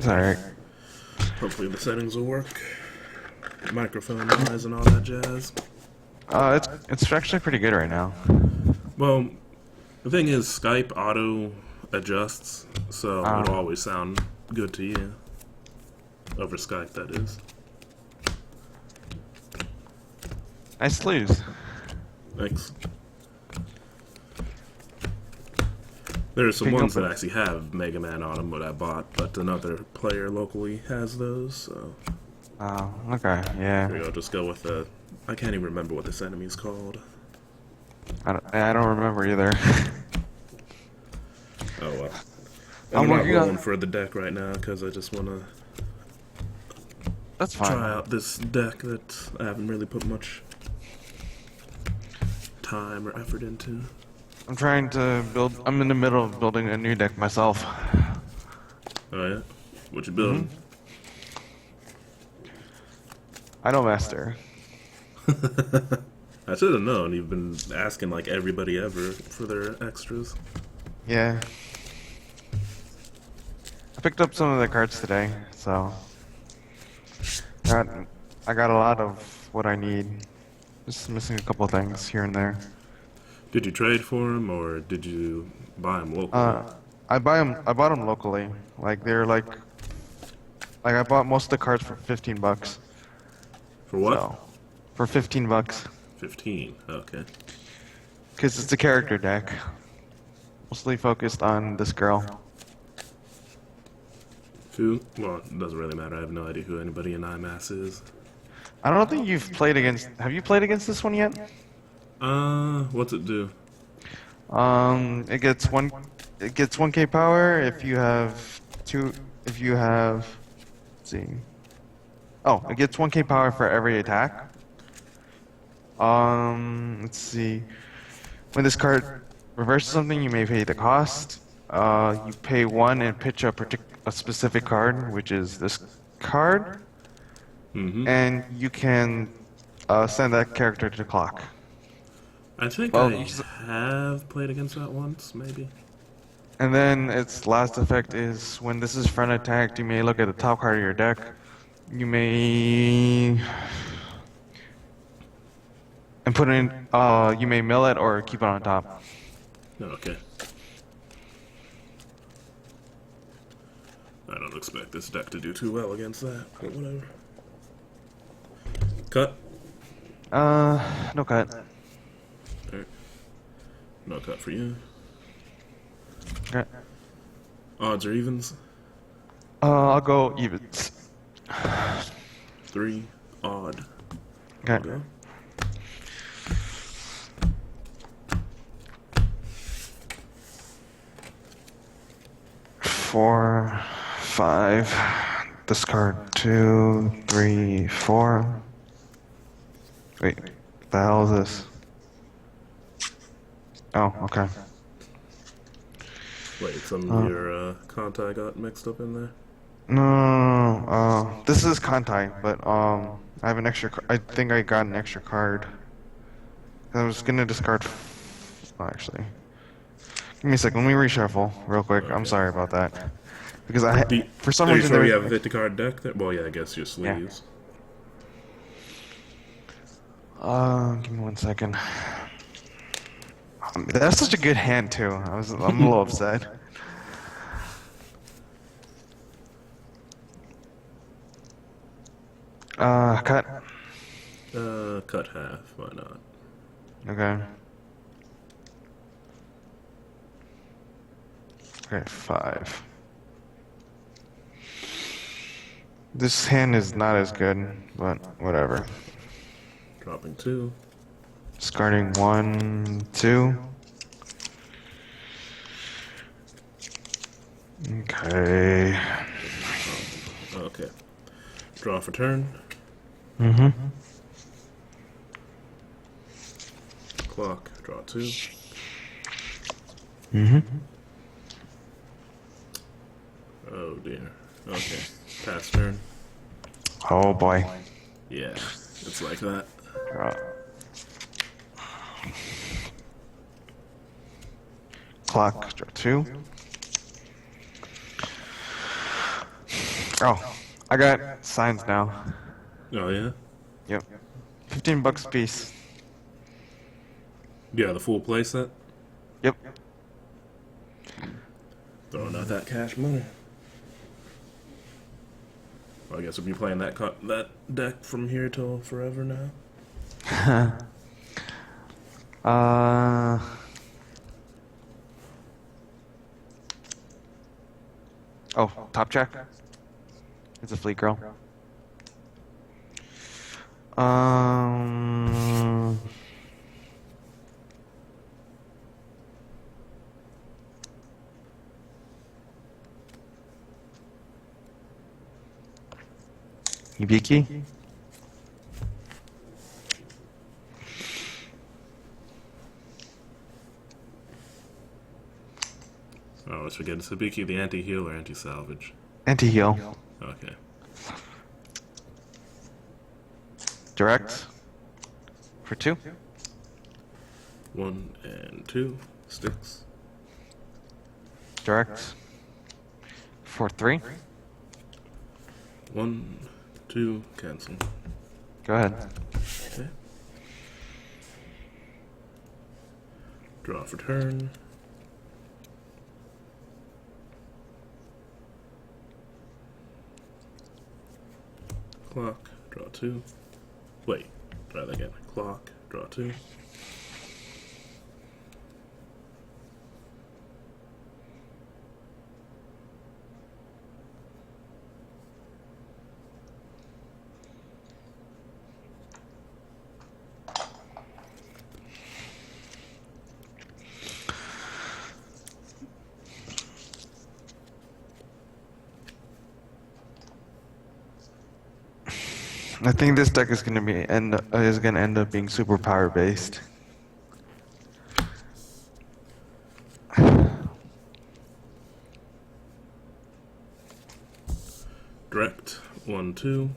alright. Hopefully the settings will work. Microphone wise and all that jazz. It's actually pretty good right now. Well, the thing is, Skype auto adjusts, so it'll Uh, always sound good to you. Over Skype, that is. nice sleeves. Thanks. There are some Think ones of- that actually have Mega Man on them, what I bought, but another player locally has those, so Oh, okay, yeah. here I'll just go with the. I can't even remember what this enemy's called. I don't remember either. Oh well. I'm I'm not working on- rolling for the deck right now because I just want to That's fine. try out this deck that I haven't really put much time or effort into. I'm trying to build. I'm in the middle of building a new deck myself. Oh yeah? What you building? I don't master. I should have known. You've been asking like everybody ever for their extras. Yeah. I picked up some of the cards today, so I got a lot of what I need. Just missing a couple things here and there. Did you trade for them or did you buy them locally? I bought them locally. Like they're like I bought most of the cards for $15. For what? So, for $15, 15. Okay. because it's a character deck, mostly focused on this girl. Who? Well, it doesn't really matter. I have no idea who anybody in IMAS is. I don't think you've played against. Have you played against this one yet? What's it do? It gets one. It gets 1K power if you have two. If you have. Let's see. Oh, it gets 1K power for every attack. Let's see. When this card reverses something, you may pay the cost. You pay one and pitch a specific card, which is this card, Mm-hmm. and you can send that character to the clock. I think Well, I have played against that once, maybe. And then its last effect is when this is front attacked, you may look at the top card of your deck. You may and put it in. You may mill it or keep it on top. Oh, okay. I don't expect this deck to do too well against that, but whatever. Cut. No cut. Alright. No cut for you. Okay. Odds or evens? I'll go evens. 3. Odd. Okay. Go. Four, 5. Discard 2, 3, 4. Wait, the hell is this? Oh, okay. Wait, some of your contact got mixed up in there? No, this is Kantai, but I have an extra. I think I got an extra card. I was gonna discard. Oh, actually, give me a second. Let me reshuffle real quick. I'm Okay. sorry about that. Because for some Are you reason sure there you was. have a 50 card deck there? Well, yeah, I guess your sleeves. Give me one second. That's such a good hand too. I'm a little upset. Cut. Cut half. Why not? Okay. Okay, 5. This hand is not as good, but whatever. Dropping 2. Discarding 1, 2. Okay. Okay. Draw for turn. Mm-hmm. Clock. Draw 2. Mm-hmm. Oh dear. Okay. Pass turn. Oh boy. Yeah. It's like that. Draw. Clock. Draw 2. Oh, I got signs now. Oh yeah. Yep. $15 a piece. Yeah, the full playset. Yep. Throwing out that cash money. Well, I guess we'll be playing that deck from here till forever now. uh. Oh, top check. It's a fleet girl. Um. Hibiki? I always forget Sabiki, the anti-heal or anti-salvage. Anti-heal. Okay. Direct. For 2. 1 and 2 sticks. Direct. For 3. 1, 2, cancel. Go ahead. Okay. Draw for turn. Clock, draw 2. Wait, try that again. Clock, draw 2. I think this deck is gonna end up being super power based. Direct, 1, 2,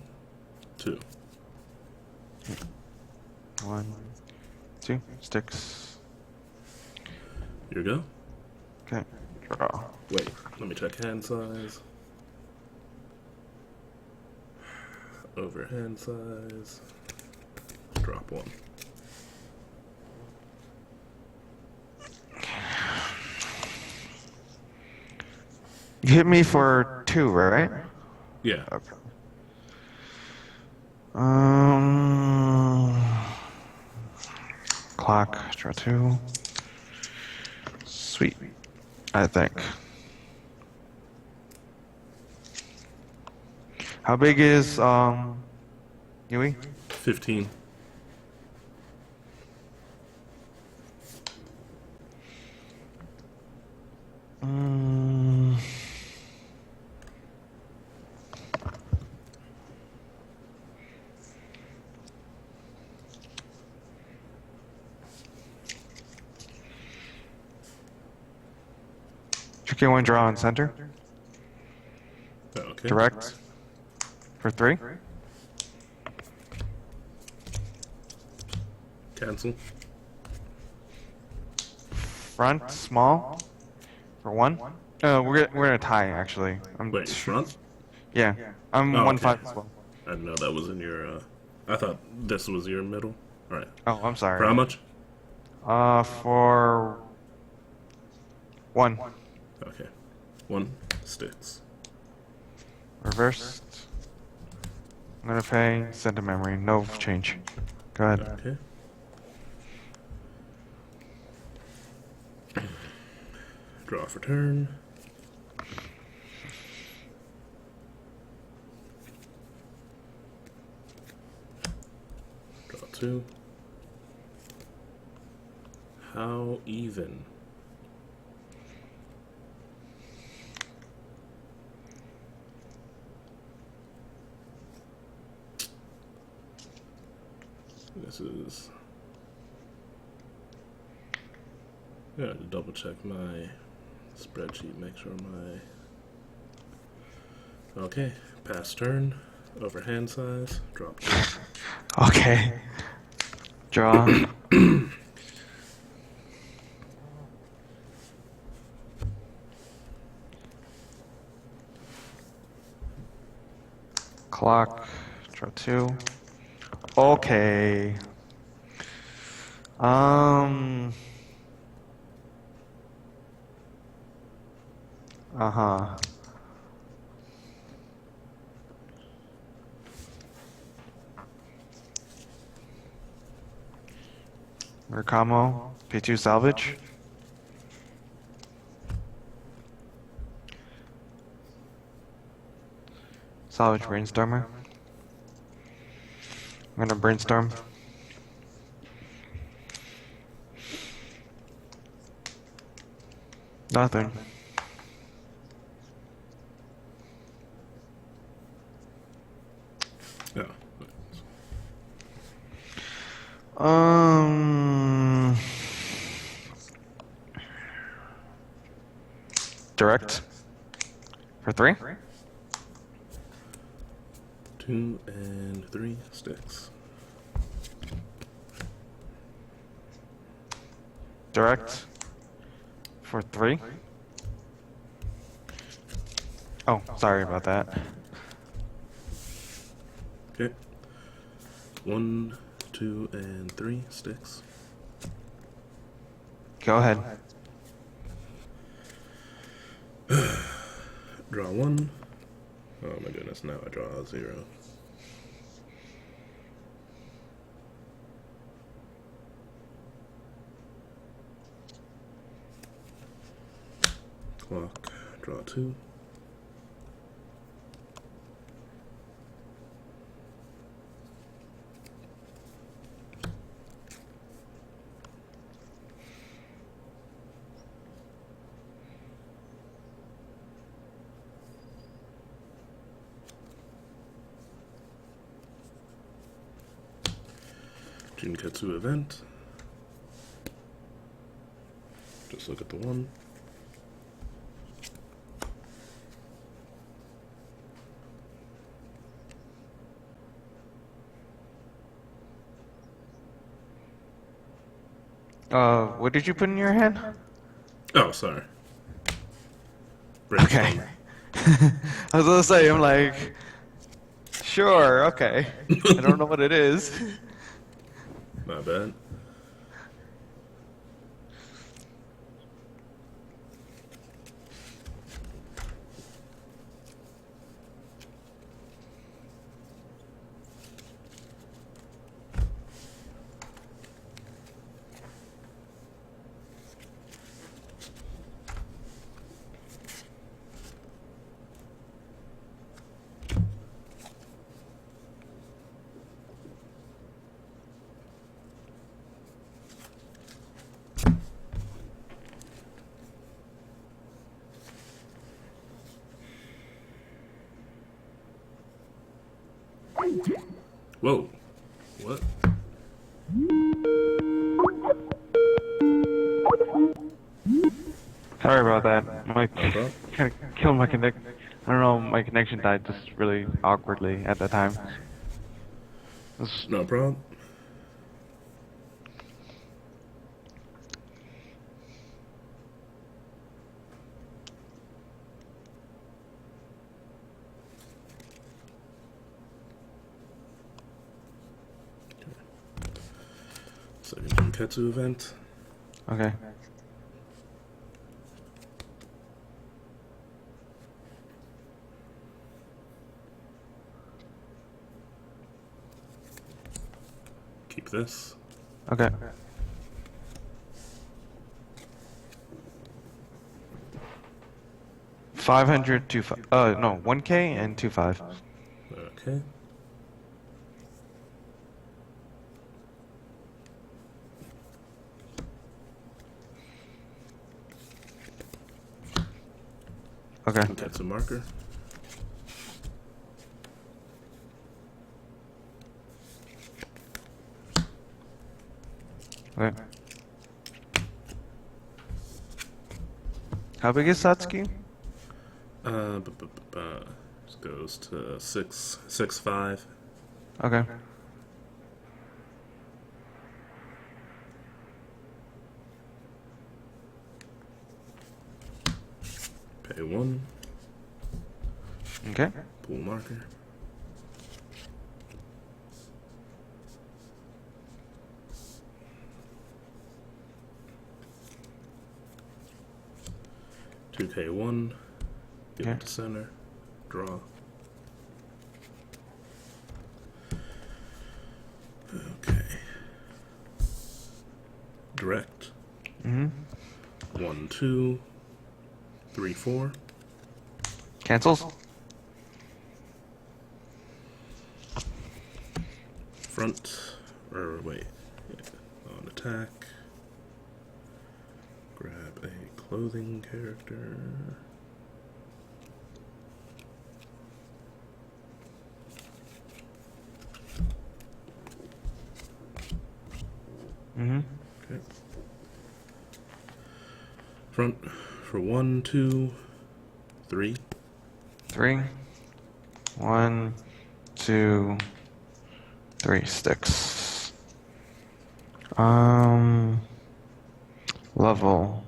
2. 1, 2 sticks. Here we go. Okay. Draw. Wait, let me check hand size. Over hand size. Drop 1. You hit me for 2, right? Yeah. Okay. Um. Clock. Draw 2. Sweet. I think. How big is Yui? 15. Mm, Tricky one draw on center. Okay. Direct. For 3. Cancel. Front small. For 1. We're in a tie actually. Wait, front? Yeah. I'm Oh, 1-5 okay. as well. I didn't know that was in your, I thought this was your middle. Alright. Oh, I'm For sorry. how much? For 1. Okay. 1 sticks. Reversed. I'm gonna pay. Send to memory. No change. Go ahead. Okay. Draw for turn. Draw 2. How even? This is... I gotta double check my spreadsheet, make sure my... Okay, pass turn, over hand size, drop 2. Okay. Draw. clock. Draw 2. Okay. Um. Uh-huh. Mercamo. P2 salvage. Salvage brainstormer. I'm gonna brainstorm. Nothing. Yeah. Um. Direct. For 3. 2 and 3 sticks. Direct. For 3. Oh, sorry about that. Okay. 1, 2, and 3 sticks. Go ahead. Draw 1. Oh my goodness, now I draw a 0. Clock, draw 2. Jinketsu event. Just look at the 1. What did you put in your hand? Oh, sorry. Okay. Brainstormer. I was gonna say, I'm like, sure, okay. I don't know what it is. My bad. Whoa. What? Sorry about that. My No problem. kind of killed my connect. I don't know. My connection died just really awkwardly at that time. It's- No problem. Second Jinketsu event. Okay. Keep this. Okay. $500 to no, 1K and 2.5. Okay. Okay. Jinketsu marker. Okay. How big is Satsuki? This goes to 6, 5. Okay. Pay 1. Okay. Pool marker. 2K1. Give Okay. it to center. Draw. Okay. Direct. Mm-hmm. 1, 2, 3, 4. Cancels. Front. Or wait. Yeah. On attack. Grab a clothing character. Mm-hmm. Okay. Front for 1, 2, 3. 3. 1, 2, 3 sticks. Level.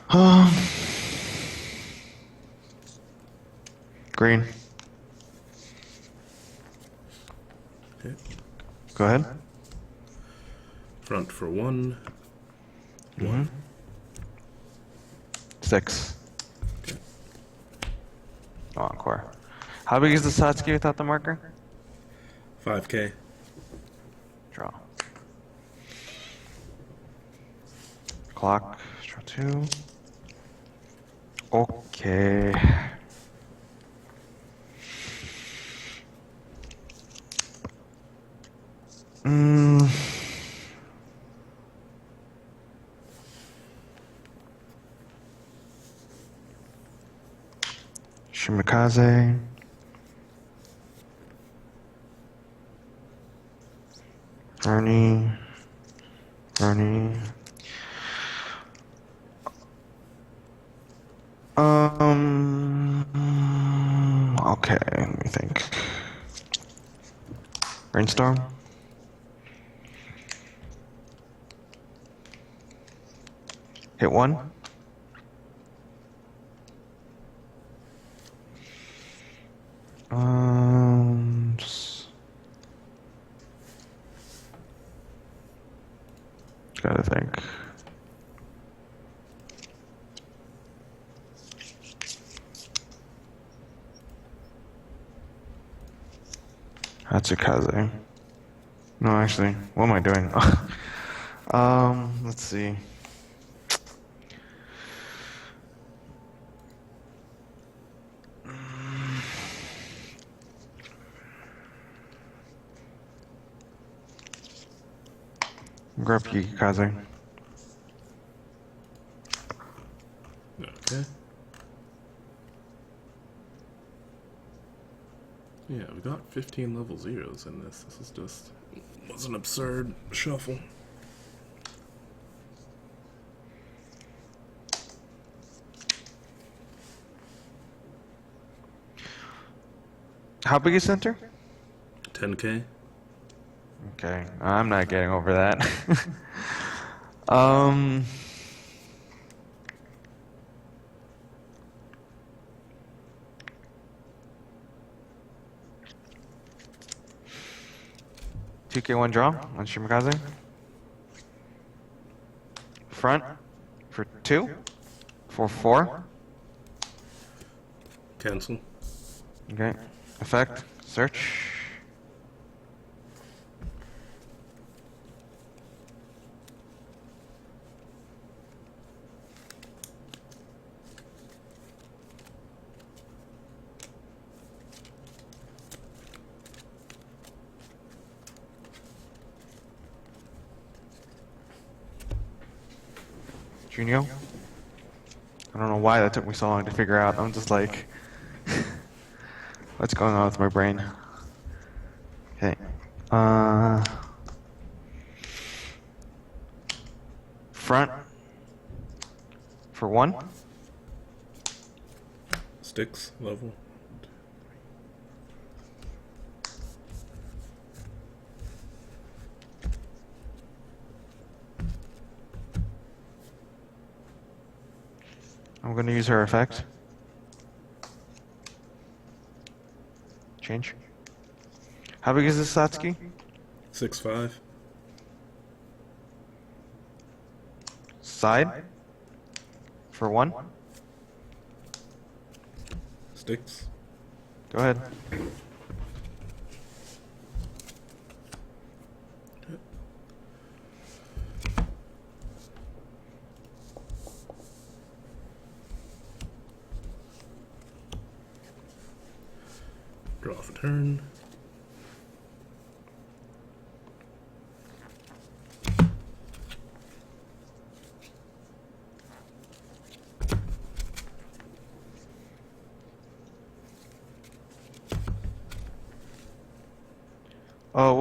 Um, Green. Okay. Go ahead. Front for 1, Mm-hmm. 1. 6. Okay. Encore. How big is the Satsuki without the marker? 5K. Draw. Clock. Draw 2. Okay. Mm. Shimikaze. Ernie. Ernie. Okay, let me think. Brainstorm. Hit 1. Just gotta think. Hatsukaze. No, actually, what am I doing? Let's see. Grab Yukikaze. Okay. Yeah, we got 15 level zeros in this. This is just was an absurd shuffle. How big is center? 10K. Okay, I'm not getting over that. um, two K one draw on Shimikaze. Front for 2. For 4. Cancel. Okay. Effect. Search. Junio. I don't know why that took me so long to figure out. I'm just like, what's going on with my brain? Okay. Front for 1. Sticks level. I'm going to use her effect. Change. How big is this Satsuki? 6-5. side for one. Sticks. Go ahead. Draw for turn.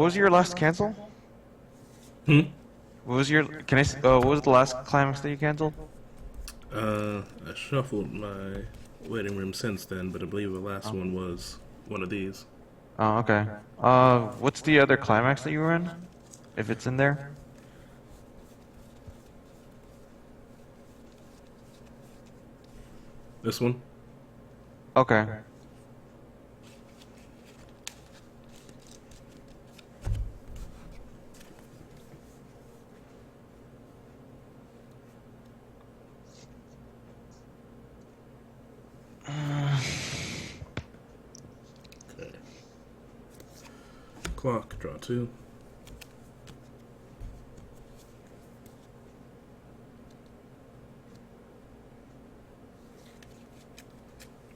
What was your last cancel? Hmm. What was your? Can I? What was the last climax that you canceled? I shuffled my waiting room since then, but I believe the last Oh. one was one of these. Oh, okay. What's the other climax that you were in? If it's in there? This one? Okay. Okay. Clock, draw two.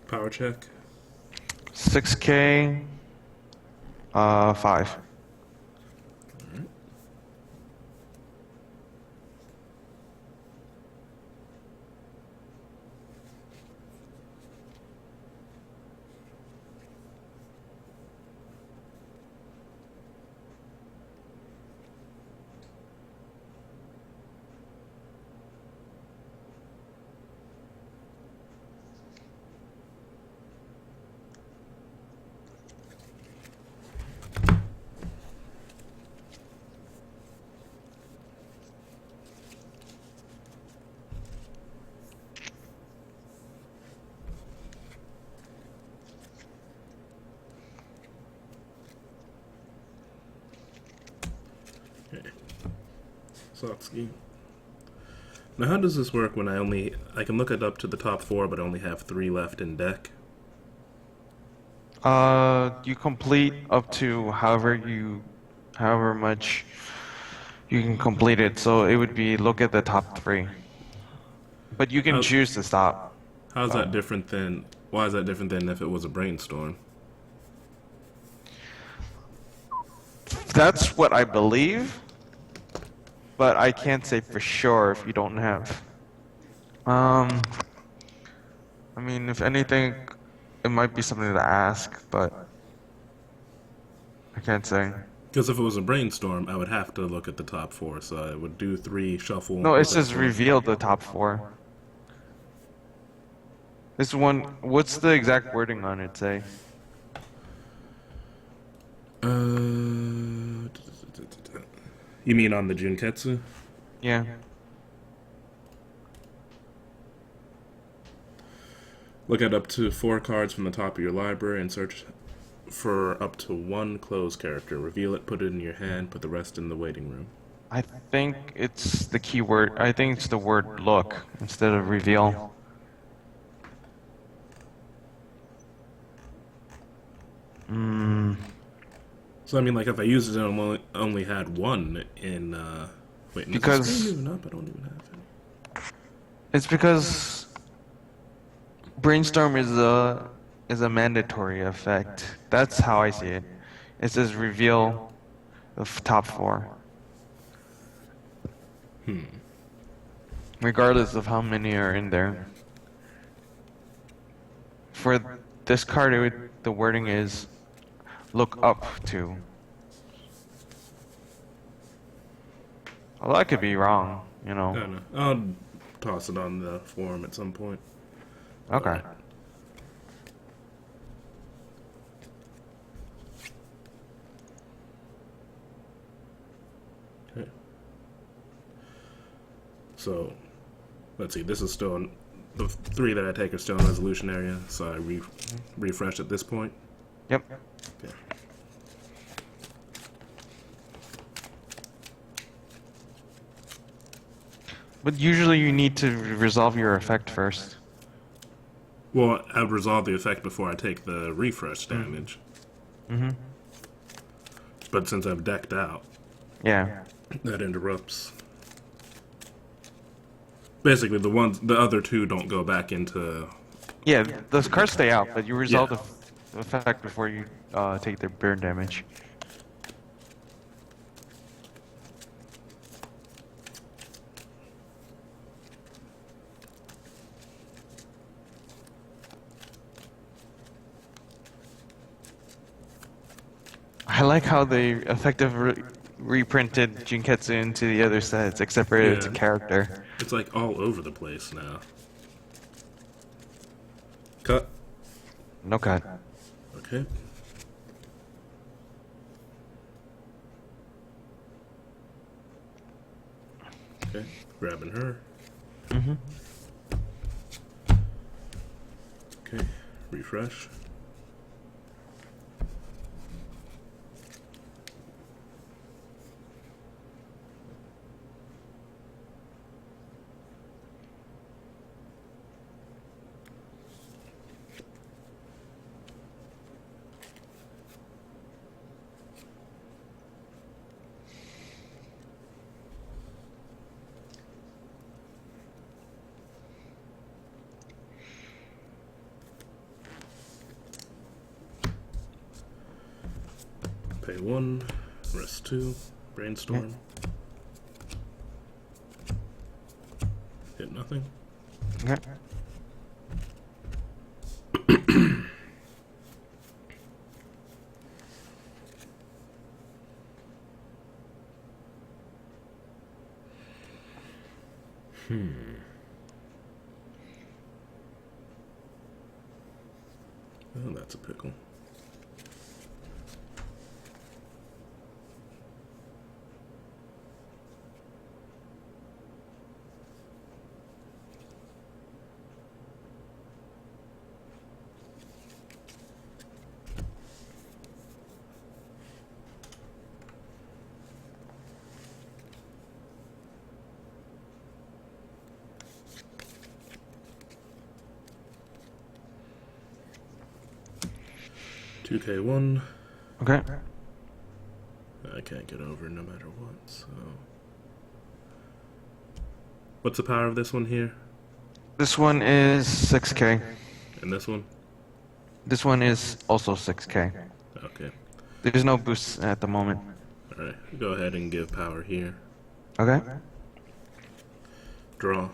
Power check. 6K. 5. Alright. Okay. Sotsky. Now, how does this work when I can look it up to the top four, but I only have 3 left in deck? You complete up to however much you can complete it. So it would be look at the top 3. But you can How, choose to stop. how's So that different than? Why is that different than if it was a brainstorm? that's what I believe, but I can't say for sure if you don't have. Um, I mean, if anything, it might be something to ask, but I can't say. Because if it was a brainstorm, I would have to look at the top four. So I would do 3, shuffle, No, it look at the says four. reveal the top 4. This one, what's the exact wording on it say? You mean on the Junketsu? Yeah. Look at up to 4 cards from the top of your library and search for up to 1 closed character. Reveal it, put it in your hand, put the rest in the waiting room. I think it's the keyword. I think it's the word look instead of reveal. Mm, So I mean, like if I used it and only had 1 in. Wait, is the screen because moving up? I don't even have it. it's because brainstorm is a mandatory effect. That's how I see it. It says reveal the top 4, regardless of how many are in there. For this card, the wording is look up to. Although I could be wrong, you I know. don't know. I'll toss it on the forum at some point. Okay. Okay. So, let's see. This is still the 3 that I take are still in resolution area. So I refresh at this point. Yep. Okay. But usually you need to resolve your effect first. Well, I resolve the effect before I take the refresh Mm. damage. Mm-hmm. But since I've decked out, Yeah. that interrupts. Basically, the other two don't go back into Yeah, those the cards deck. stay out, but you resolve Yeah. the effect before you take their burn damage. I like how they reprinted Jinketsu into the other sets, except for it's a Yeah. character. It's like all over the place now. Cut. No cut. Okay. Okay. Grabbing her. Mm-hmm. Okay. Refresh. Pay 1. Rest 2. Yeah. Brainstorm. Hit nothing. Okay. Oh, that's a pickle. $2K1. Okay. I can't get over no matter what, so. What's the power of this one here? This one is 6K. And this one? This one is also 6K. Okay. There's no boosts at the moment. Alright, go ahead and give power here. Okay. Draw.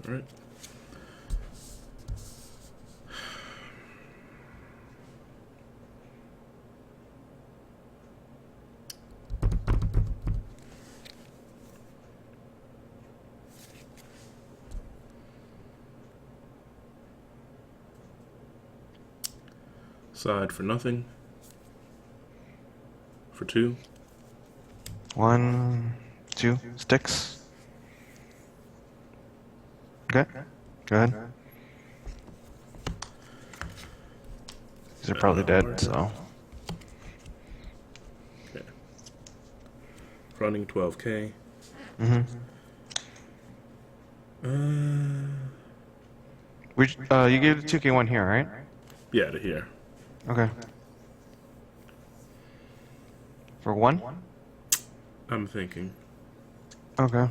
Alright. Side for nothing. For 2. 1, 2 sticks. Okay. Go ahead. These are probably dead, so. Okay. Running 12K. Mm-hmm. Uh, You gave the 2K1 here, right? yeah, to here. Okay. For 1? I'm thinking. Okay.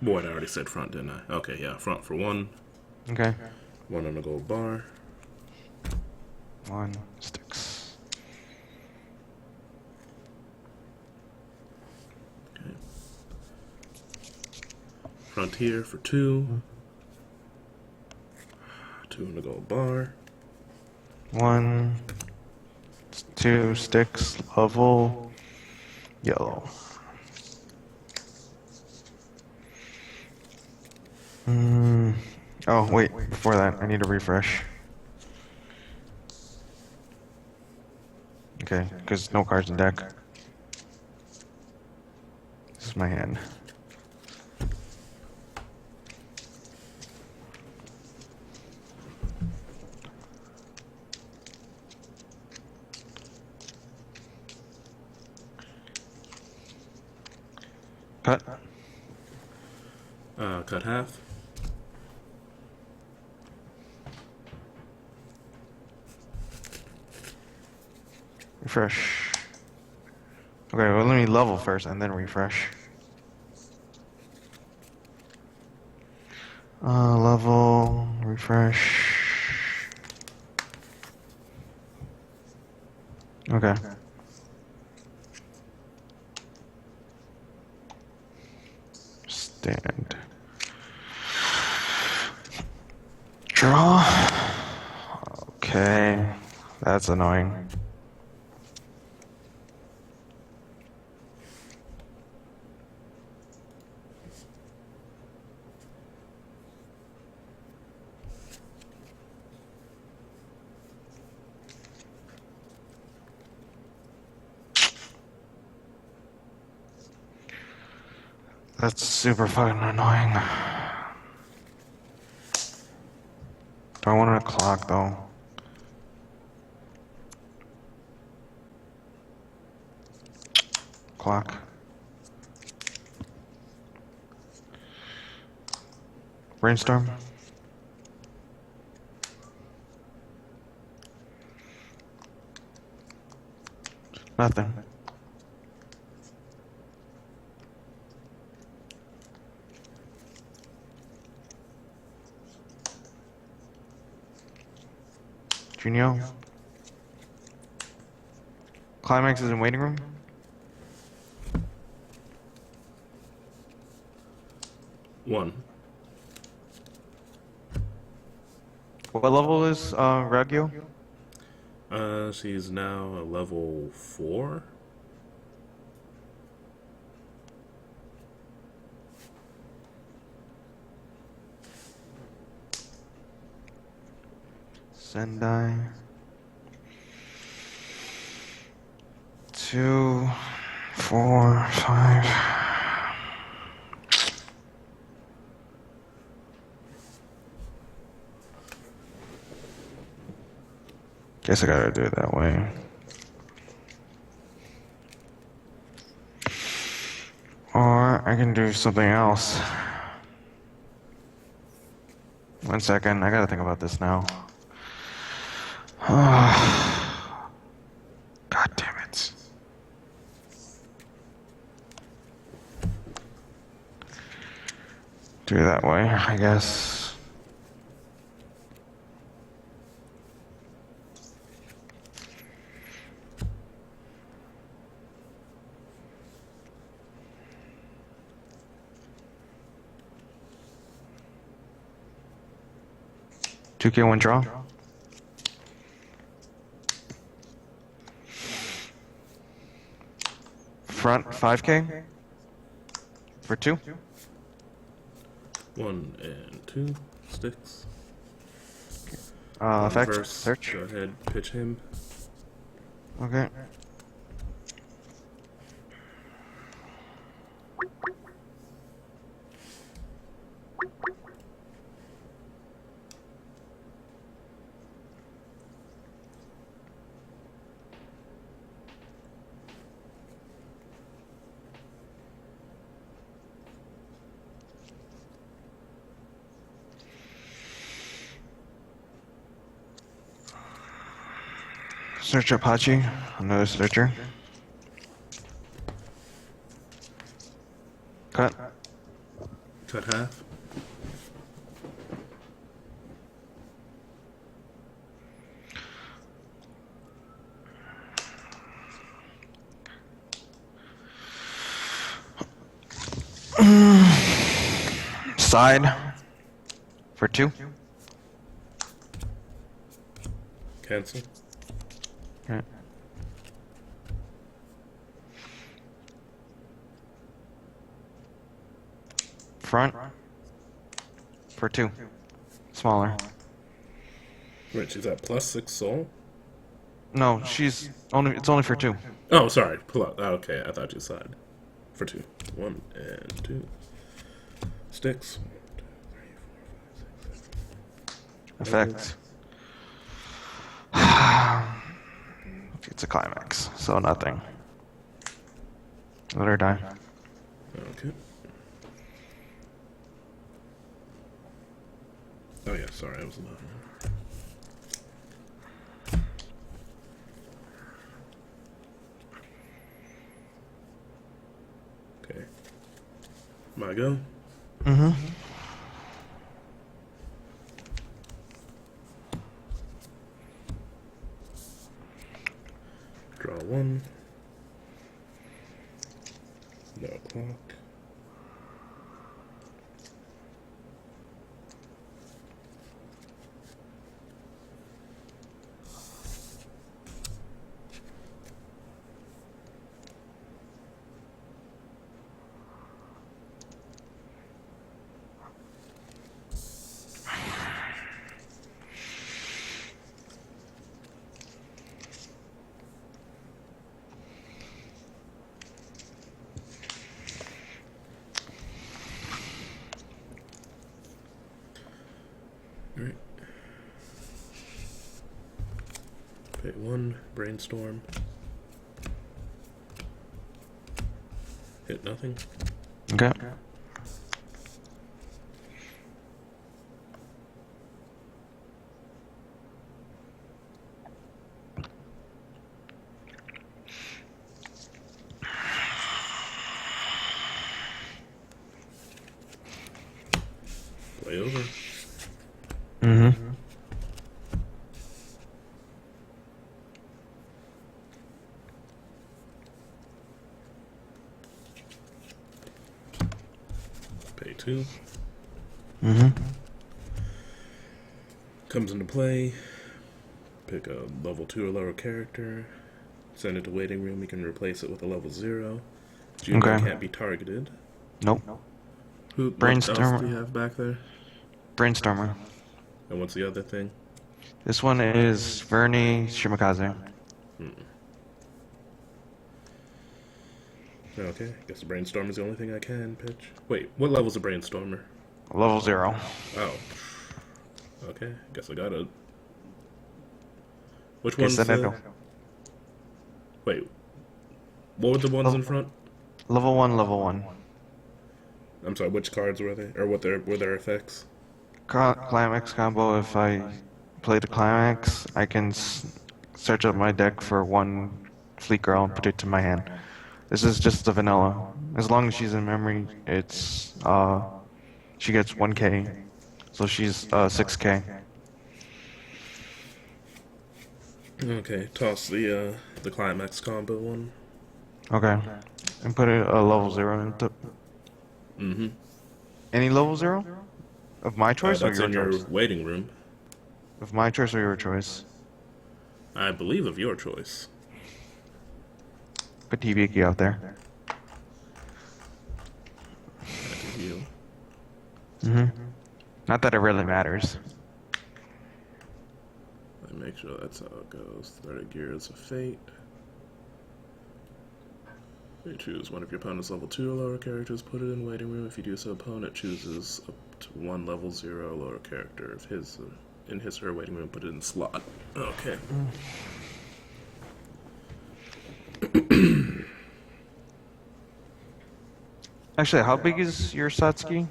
Boy, I already said front, didn't I? Okay, yeah, front for 1. Okay. 1 on the gold bar. 1 sticks. Okay. Frontier for 2. 2 on the gold bar. 1, 2 sticks. Level. Yellow. Oh, wait. Before that, I need a refresh. Okay, because no cards in deck. This is my hand. Cut. Cut half. Refresh. Okay, well, let me level first and then refresh. Level, refresh. Okay. Stand. Draw. Okay. That's annoying. That's super fucking annoying. Do I want a clock though? Clock. Brainstorm. Nothing. Junio. Climax is in waiting room. One. What level is Raggio? She's now a level 4. Sendai. 2, 4, 5. Guess I gotta do it that way. Or I can do something else. 1 second, I gotta think about this now. God damn it. Do it that way, I guess. Two K one draw. Front 5K for 2. 1 and 2 sticks. Effect Verse. search. Go ahead, pitch him. Okay. Search Apache, another searcher. Cut. Cut half. Side for 2. Cancel. Okay. Front for 2. Smaller. Wait, she's at +6 soul? No, it's only for 2. Oh, sorry. Pull out. Oh, okay, I thought you said for 2. 1 and 2 sticks. 1, 2, 3, 4, 5, 6, 7. Effect. It's a climax, so nothing. Let her die. Okay. Oh yeah, sorry, I was above. Okay. My go. Mm-hmm. Draw one. No clock. Alright. Pay one. Brainstorm. Hit nothing. Okay. Play over. Mm-hmm. Pay two. Mm-hmm. Comes into play. Pick a level 2 or lower character. Send it to waiting room. You can replace it with a level 0. Junior Okay. can't be targeted. Nope. What else do you Brainstormer. have back there? Brainstormer. And what's the other thing? This one is Vernie Shimakaze. Hmm. Okay, guess the brainstorm is the only thing I can pitch. Wait, what level's a brainstormer? Level 0. Oh. Okay, guess I got it. Which Okay, one's send it. Wait, what were the ones in front? Level 1, level 1. I'm sorry, which cards were they? Or what were their effects? Climax combo. If I play the climax, I can search up my deck for one Fleet Girl and put it to my hand. This is just the vanilla. As long as she's in memory, it's she gets 1k, so she's 6k. Okay, toss the climax combo one. Okay, and put it a level 0 into Mm-hmm. any level 0 of my choice or That's your in your choice. waiting room. Of my choice or your choice. I believe of your choice. Put Hibiki out there. Add to heal. Not that it really matters. Let me make sure that's how it goes. 30 Gears of Fate. You choose one of your opponent's level 2 or lower characters, put it in waiting room. If you do so, opponent chooses up to one level 0 lower character of his in his or her waiting room, put it in slot. Okay. Actually, how big is your Satsuki?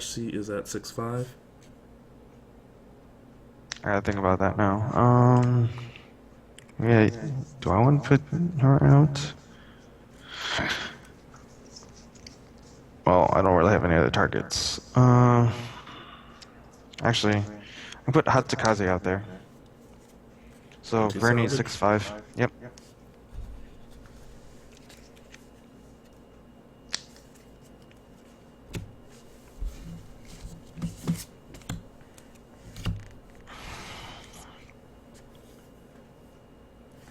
She is at 6'5". I gotta think about that now. Yeah, do I want to put her out? Well, I don't really have any other targets. Actually, I put Hatsukaze out there. So Empty Bernie's salvage? 6'5". Yep.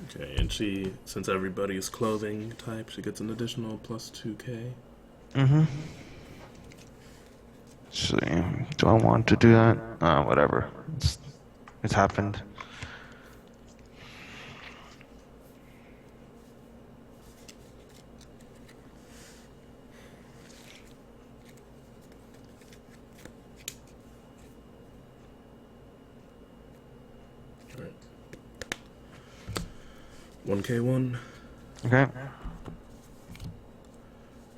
Okay, and she, since everybody's clothing type, she gets an additional plus 2k. Mm-hmm. See, do I want to do that? Whatever. It's happened. Alright. 1k1. Okay.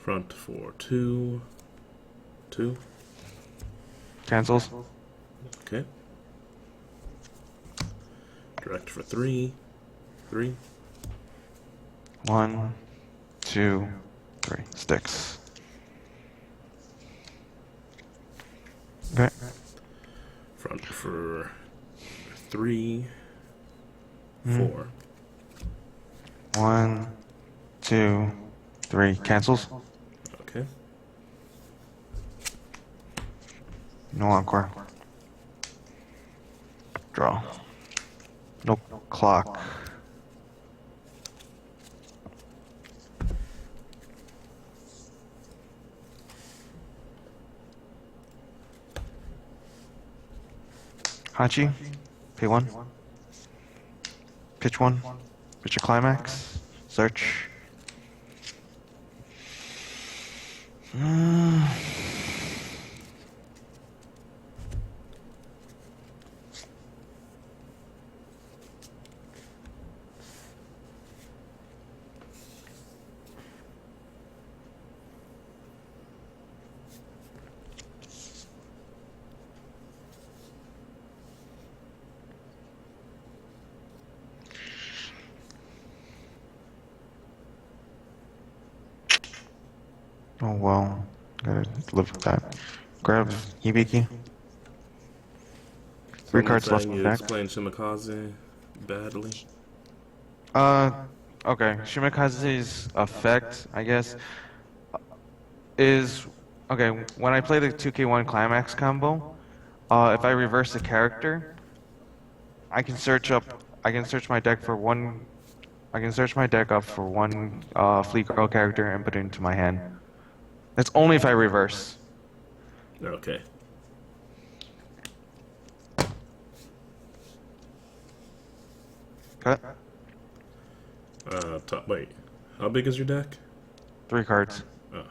Front for 2. 2. Cancels. Okay. Direct for 3. 3. 1, 2, 3. Sticks. Okay. Front for 3. Mm. 4. 1, 2, 3. Cancels. Okay. No encore. Draw. No clock. Hachi. Pay 1. Pitch 1. Pitch a climax. Search. Oh well, gotta live with that. Grab Hibiki. 3 Someone cards left saying in the you deck. explained Shimakaze badly. Uh, okay. Shimikaze's effect, I guess, is okay. When I play the 2k1 climax combo, if I reverse a character, I can search up. I can search my deck for one. I can search my deck up for one Fleet Girl character and put it into my hand. That's only if I reverse. Okay. Cut. Wait. How big is your deck? 3 cards. Oh.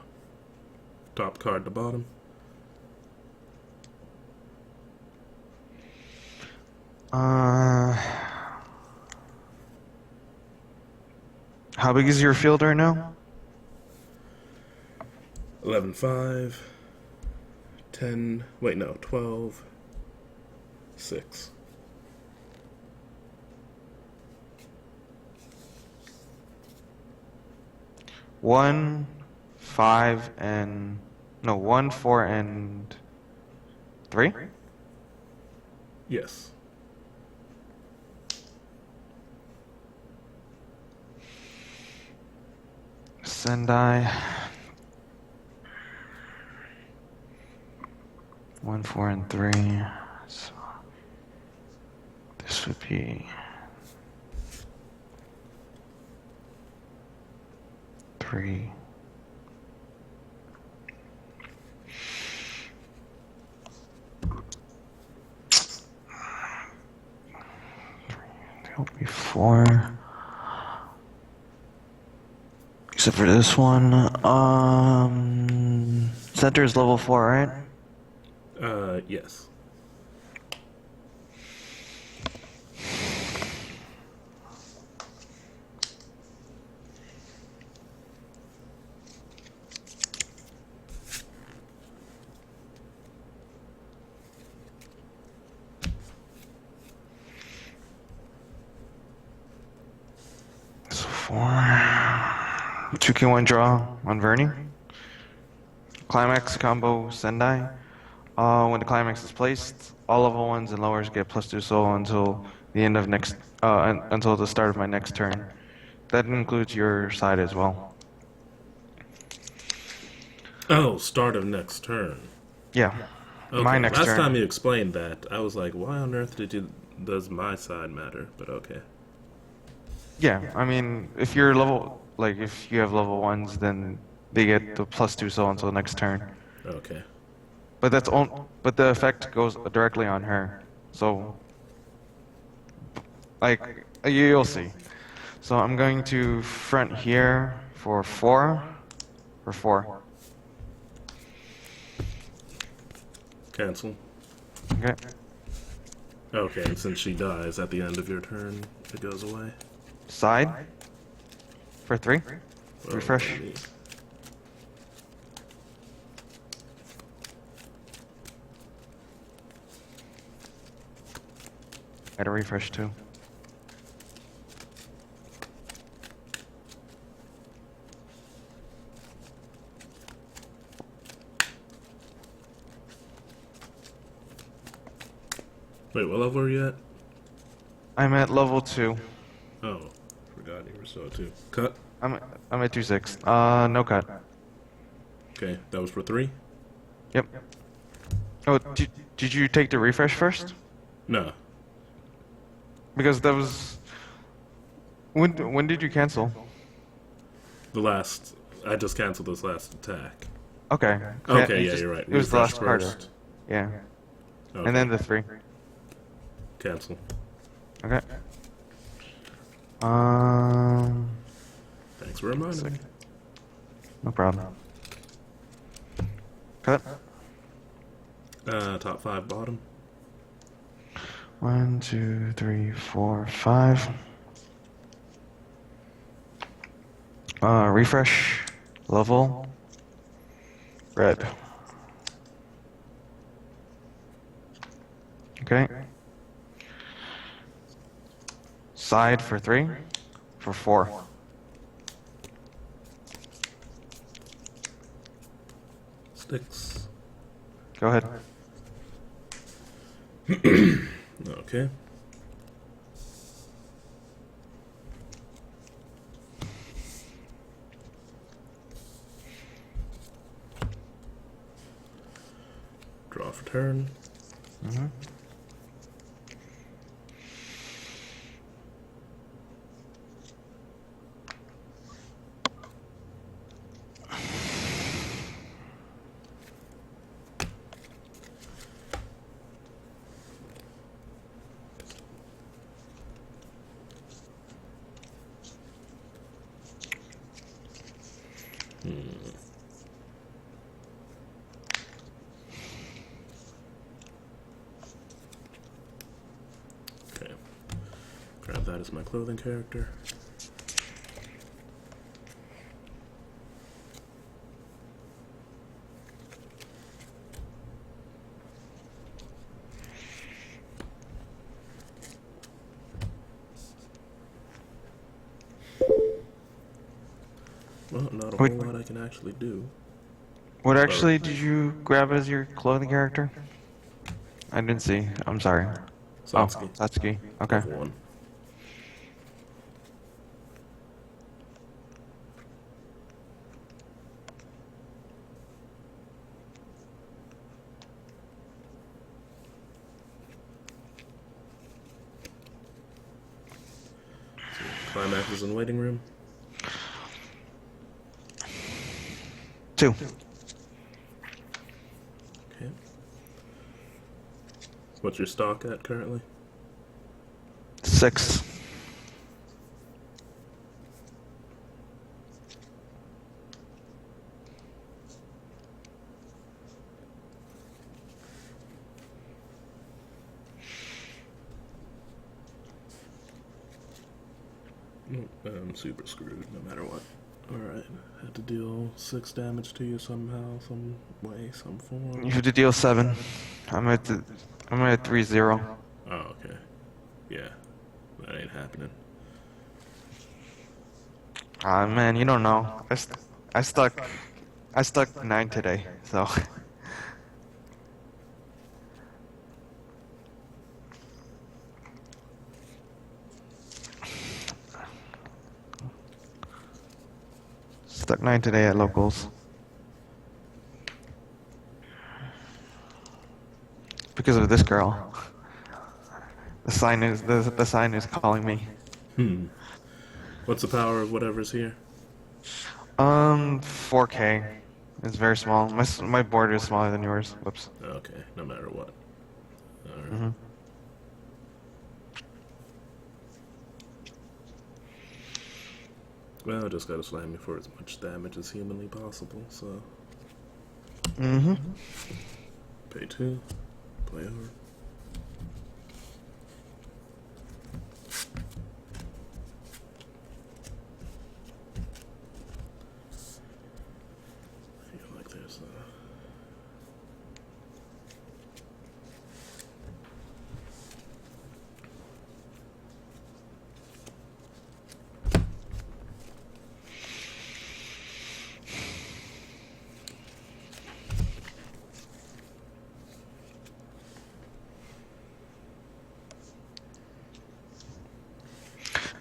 Top card to bottom. How big is your field right now? 11-5. 10. Wait, no. 12. 6. One, 5, and no 1, 4, and 3. Yes. Sendai. 1, 4, and 3. So this would be 3. That would be 4. Except for this one. Center is level 4, right? Yes. So 4. 2k1 draw on Vernie. Climax combo Sendai. When the climax is placed, all level 1s and lowers get +2 soul until the end of until the start of my next turn. That includes your side as well. Oh, start of next turn. Yeah, Okay. my next Last turn. time you explained that, I was like, why on earth does my side matter? But okay. Yeah, I mean, if you're if you have level 1s, then they get the +2 soul until next turn. Okay. But but the effect goes directly on her. So, like, you'll see. So I'm going to front here for 4. For 4. Cancel. Okay. Okay, and since she dies at the end of your turn, it goes away. Side for 3. Well, Refresh. Gotta refresh too. Wait, what level are you at? I'm at level 2. Oh, forgot you were so too. Cut. I'm I'm at 2-6. No cut. Okay, that was for 3? Yep. Oh, did you take the refresh first? No. Because that was when did you cancel? The last. I just canceled this last attack. Okay. Okay, You yeah, just you're right. it was the Refresh last Carter. first. Yeah. And Okay. then the 3. Cancel. Okay. Um. Thanks for reminding me. No problem. Cut. Top 5 bottom. 1, 2, 3, 4, 5. Refresh. Level. Red. Okay. Side for 3. For 4. Sticks. Go ahead. Okay. Draw for turn. Mm-hmm. Okay. Grab that as my clothing character. Well, not a What whole lot I can actually do. what But actually did you grab as your clothing character? I didn't see. I'm sorry. Oh, Satsuki, Satsuki. Okay. level 1. Climax is in waiting room. 2. Okay. What's your stock at currently? 6. I'm super screwed no matter what. Alright. Had to deal 6 damage to you somehow, some way, some form. You have to deal 7. I'm at 3-0. Oh, okay. Yeah. That ain't happening. Ah man, you don't know. I stuck I stuck 9 today, so stuck 9 today at locals. Because of this girl. The sign is calling me. What's the power of whatever's here? 4K. It's very small. My board is smaller than yours. Whoops. Okay, no matter what. Alright. Mhm. Well, I just gotta slam me for as much damage as humanly possible, so. Mhm. Pay 2. Play over. I feel like there's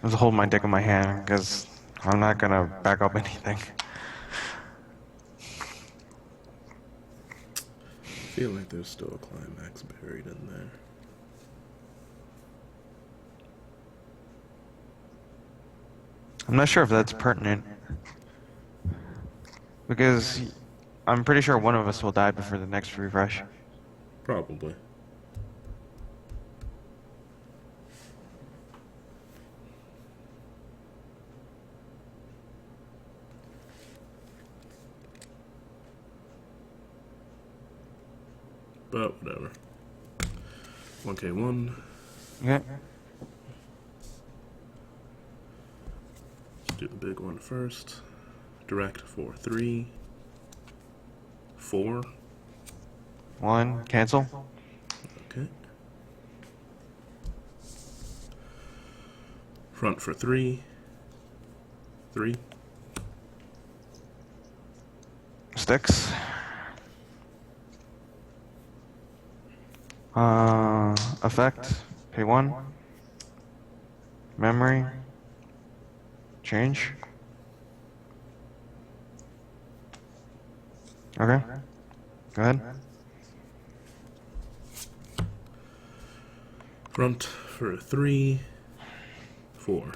I was holding my dick in my hand because I'm not gonna back up anything. I feel like there's still a climax buried in there. I'm not sure if that's pertinent because I'm pretty sure one of us will die before the next refresh. Probably. But whatever. 1K1. Okay. Let's do the big one first. Direct for 3, 4. 1, cancel. Okay. Front for 3, 3. Sticks. Effect. Pay 1. Memory. Change. Okay. Go ahead. Front for 3, 4.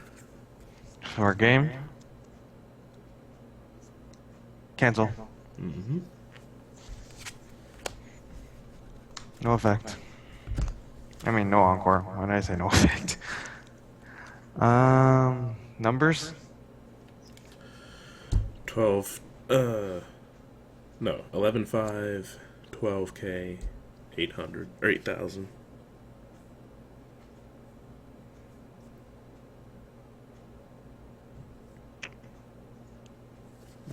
So our game. Cancel. Mm-hmm. No effect. I mean, no encore. Why did I say no effect? Numbers? 12. No. 11.5, 12K, 800 or 8,000.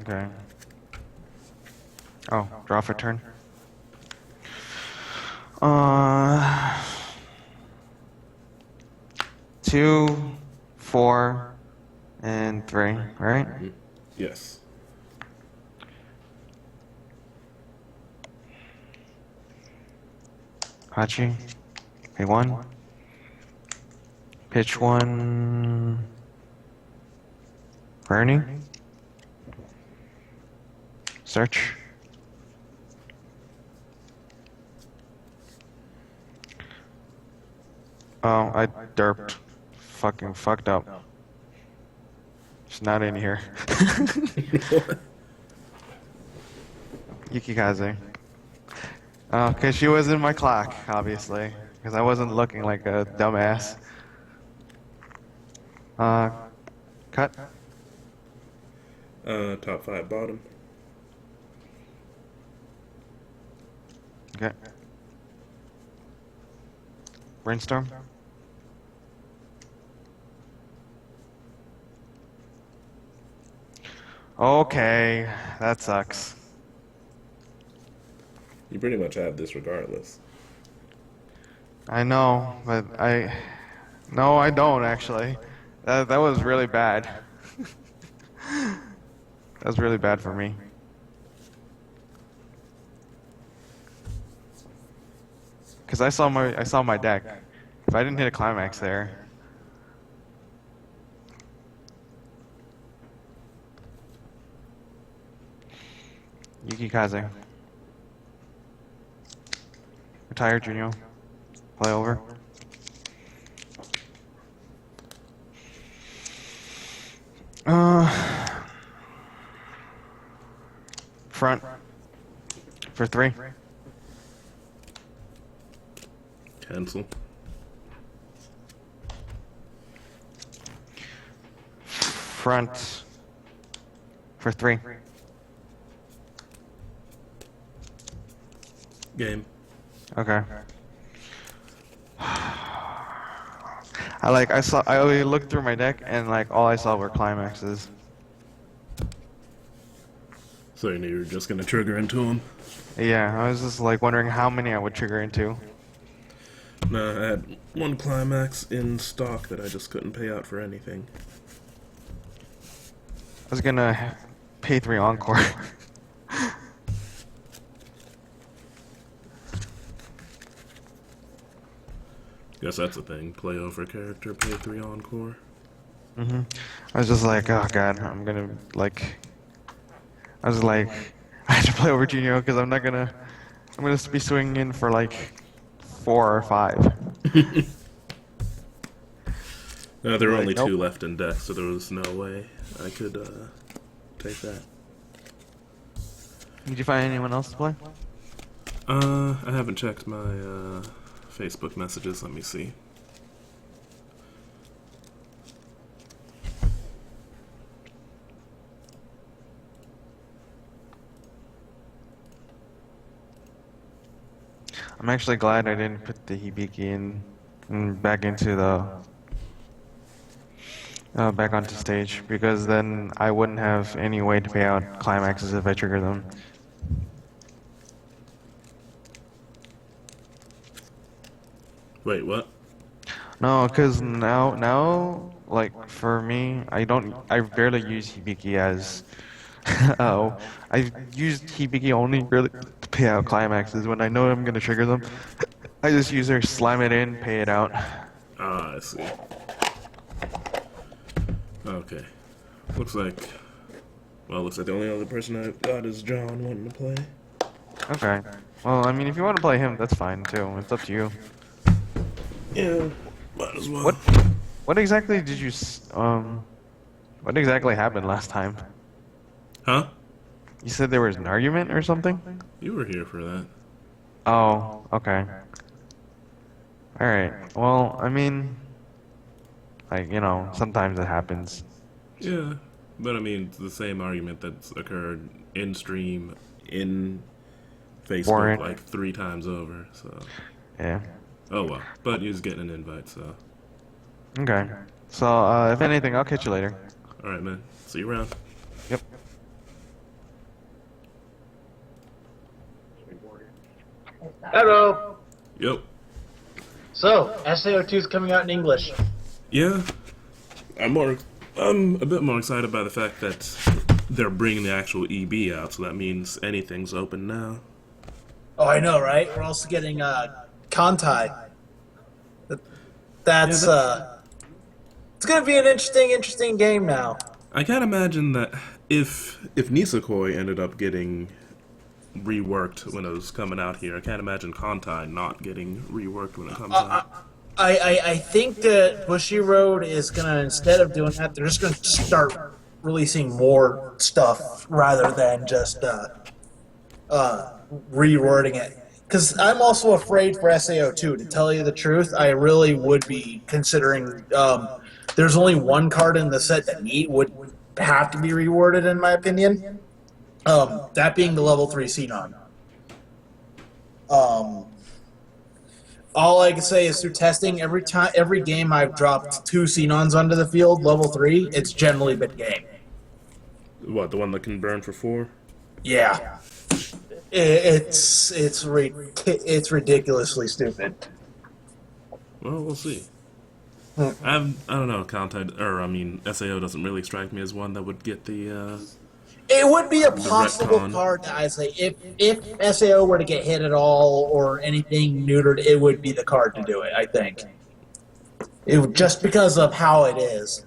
Okay. Oh, draw for turn. 2, 4, and 3, right? Yes. Hachi. Pay 1. Pitch 1. Bernie. Search. Oh, I derped. Fucking fucked up. She's not in here. Yukikaze. Oh, because she was in my clock, obviously. Because I wasn't looking like a dumbass. Cut. Top 5 bottom. Okay. Brainstorm. Okay, that sucks. You pretty much have this regardless. I know, but no, I don't actually. That was really bad. That was really bad for me. Cause I saw my deck. If I didn't hit a climax there. Yukikaze. Retire, Junio. Play over. Front. For 3. Cancel. Front. For 3. Game. Okay. I looked through my deck and like all I saw were climaxes. So you knew you were just gonna trigger into him? Yeah, I was just like wondering how many I would trigger into. No, I had one climax in stock that I just couldn't pay out for anything. I was gonna pay 3 encore. Guess that's a thing. Play over character, pay 3 encore. hmm I was just like, oh god, I'm gonna like. I was like, I had to play over Junior because I'm not gonna. I'm gonna be swinging in for like 4 or 5. There were Like, only nope. two left in deck, so there was no way I could take that. Did you find anyone else to play? I haven't checked my Facebook messages. Let me see. I'm actually glad I didn't put the Hibiki in back into the back onto stage because then I wouldn't have any way to pay out climaxes if I trigger them. Wait, what? No, because now, like for me, I barely use Hibiki as. Oh, I used Hibiki only really to pay out climaxes when I know I'm gonna trigger them. I just use her, slam it in, pay it out. Ah, I see. Okay. Looks like. Well, looks like the only other person I've got is John wanting to play. Okay. Well, I mean, if you want to play him, that's fine too. It's up to you. Yeah, might as What well. what exactly did you what exactly happened last time? Huh? You said there was an argument or something? You were here for that. Oh, okay. All right. Well, I mean, like, sometimes it happens. Yeah, but I mean, it's the same argument that's occurred in stream, in Facebook, Boring. like 3 times over. So, Yeah. oh well. But he's getting an invite, so. Okay. So, if anything, I'll catch you later. All right, man. See you around. Yep. Hello. Yep. So, SAO2 is coming out in English. Yeah, I'm more. I'm a bit more excited by the fact that they're bringing the actual EB out, so that means anything's open now. Oh, I know, right? We're also getting Kantai. Yeah, That's that, it's gonna be an interesting game now. I can't imagine that if Nisekoi ended up getting reworked when it was coming out here, I can't imagine Kantai not getting reworked when it comes out. I think that Bushy Road is gonna, instead of doing that, they're just gonna start releasing more stuff rather than just rewording it. Because I'm also afraid for SAO2. To tell you the truth, I really would be considering. There's only one card in the set that would have to be reworded, in my opinion. That being the level 3 Xenon. Um, all I can say is through testing, every game I've dropped 2 Xenons onto the field, level 3, it's generally been game. What, the one that can burn for 4? Yeah. It's ridiculously stupid. Well, we'll see. I don't know. Kantai, or I mean, SAO doesn't really strike me as one that would get It would be a the possible retcon. card that I say if SAO were to get hit at all or anything neutered, it would be the card to do it. I think just because of how it is.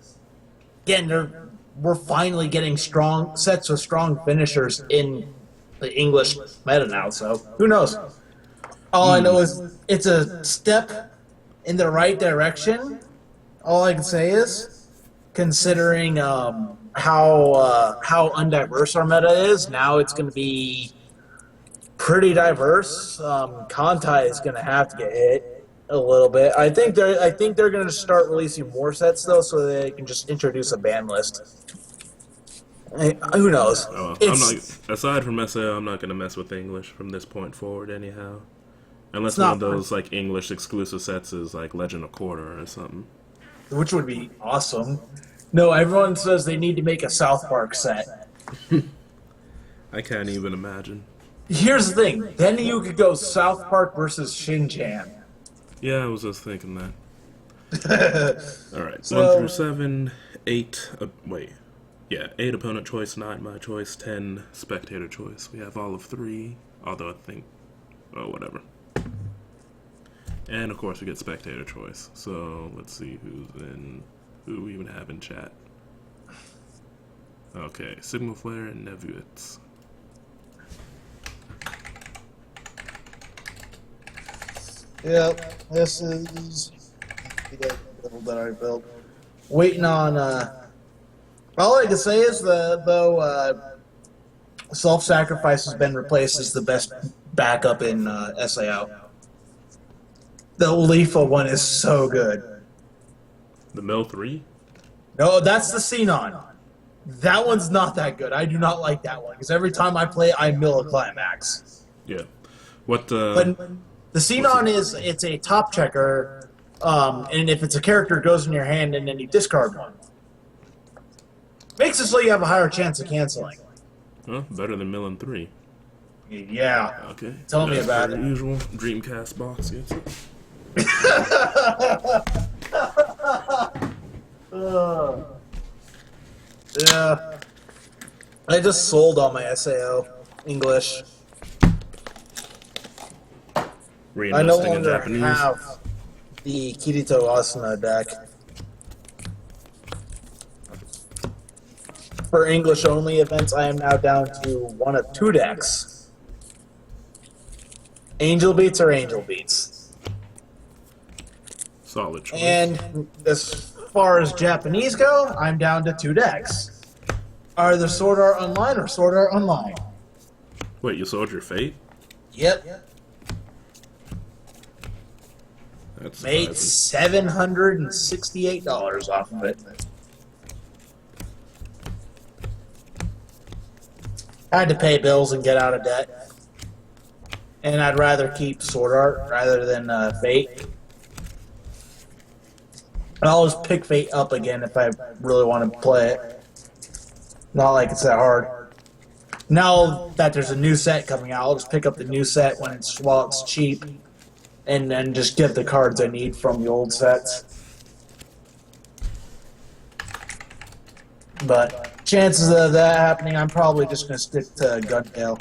Again, we're finally getting strong sets of strong finishers in the English meta now. So who knows? All I know is it's a step in the right direction. All I can say is, considering how undiverse our meta is, now it's going to be pretty diverse. Kantai is going to have to get hit a little bit. I think they're going to start releasing more sets though, so they can just introduce a ban list. Who knows? Oh, I'm not. It's Aside from SAO, I'm not gonna mess with English from this point forward, anyhow. it's Unless one of not, those like English exclusive sets is like Legend of Quarter or something. which would be awesome. No, everyone says they need to make a South Park set. I can't even imagine. Here's the thing. Then you could go South Park versus Shin-Chan. Yeah, I was just thinking that. All right, So- 1 through 7, 8. Wait, yeah, 8 opponent choice, 9 my choice, 10 spectator choice. We have all of 3, although I think, oh whatever. And of course we get spectator choice. So let's see who's in Who do we even have in chat? Okay, Signal Flare and Nevuitz. Yep, this is the build that I built. Waiting on. All I can say is self-sacrifice has been replaced as the best backup in SAO. The lethal one is so good. The Mill 3? No, that's the Xenon. That one's not that good. I do not like that one because every time I play, I mill a climax. Yeah. What? But the Xenon it's a top checker, and if it's a character, it goes in your hand, and then you discard one. Makes it so you have a higher chance of canceling. Well, better than Mill 3. Yeah. Okay. Tell me about it. Usual Dreamcast box gets it. Yeah. I just sold all my SAO English. I no Reinvesting in longer Japanese. have the Kirito Asuna deck. For English only events, I am now down to one of two decks. Angel Beats or Angel Beats. Solid choice. And as far as Japanese go, I'm down to two decks. Either Sword Art Online or Sword Art Online. Wait, you sold your Fate? Yep. That's Made surprising. $768 off of it. I had to pay bills and get out of debt. And I'd rather keep Sword Art rather than Fate. I'll always pick Fate up again if I really want to play it. Not like it's that hard. Now that there's a new set coming out, I'll just pick up the new set while it's cheap, and then just get the cards I need from the old sets. But chances of that happening, I'm probably just going to stick to Guntail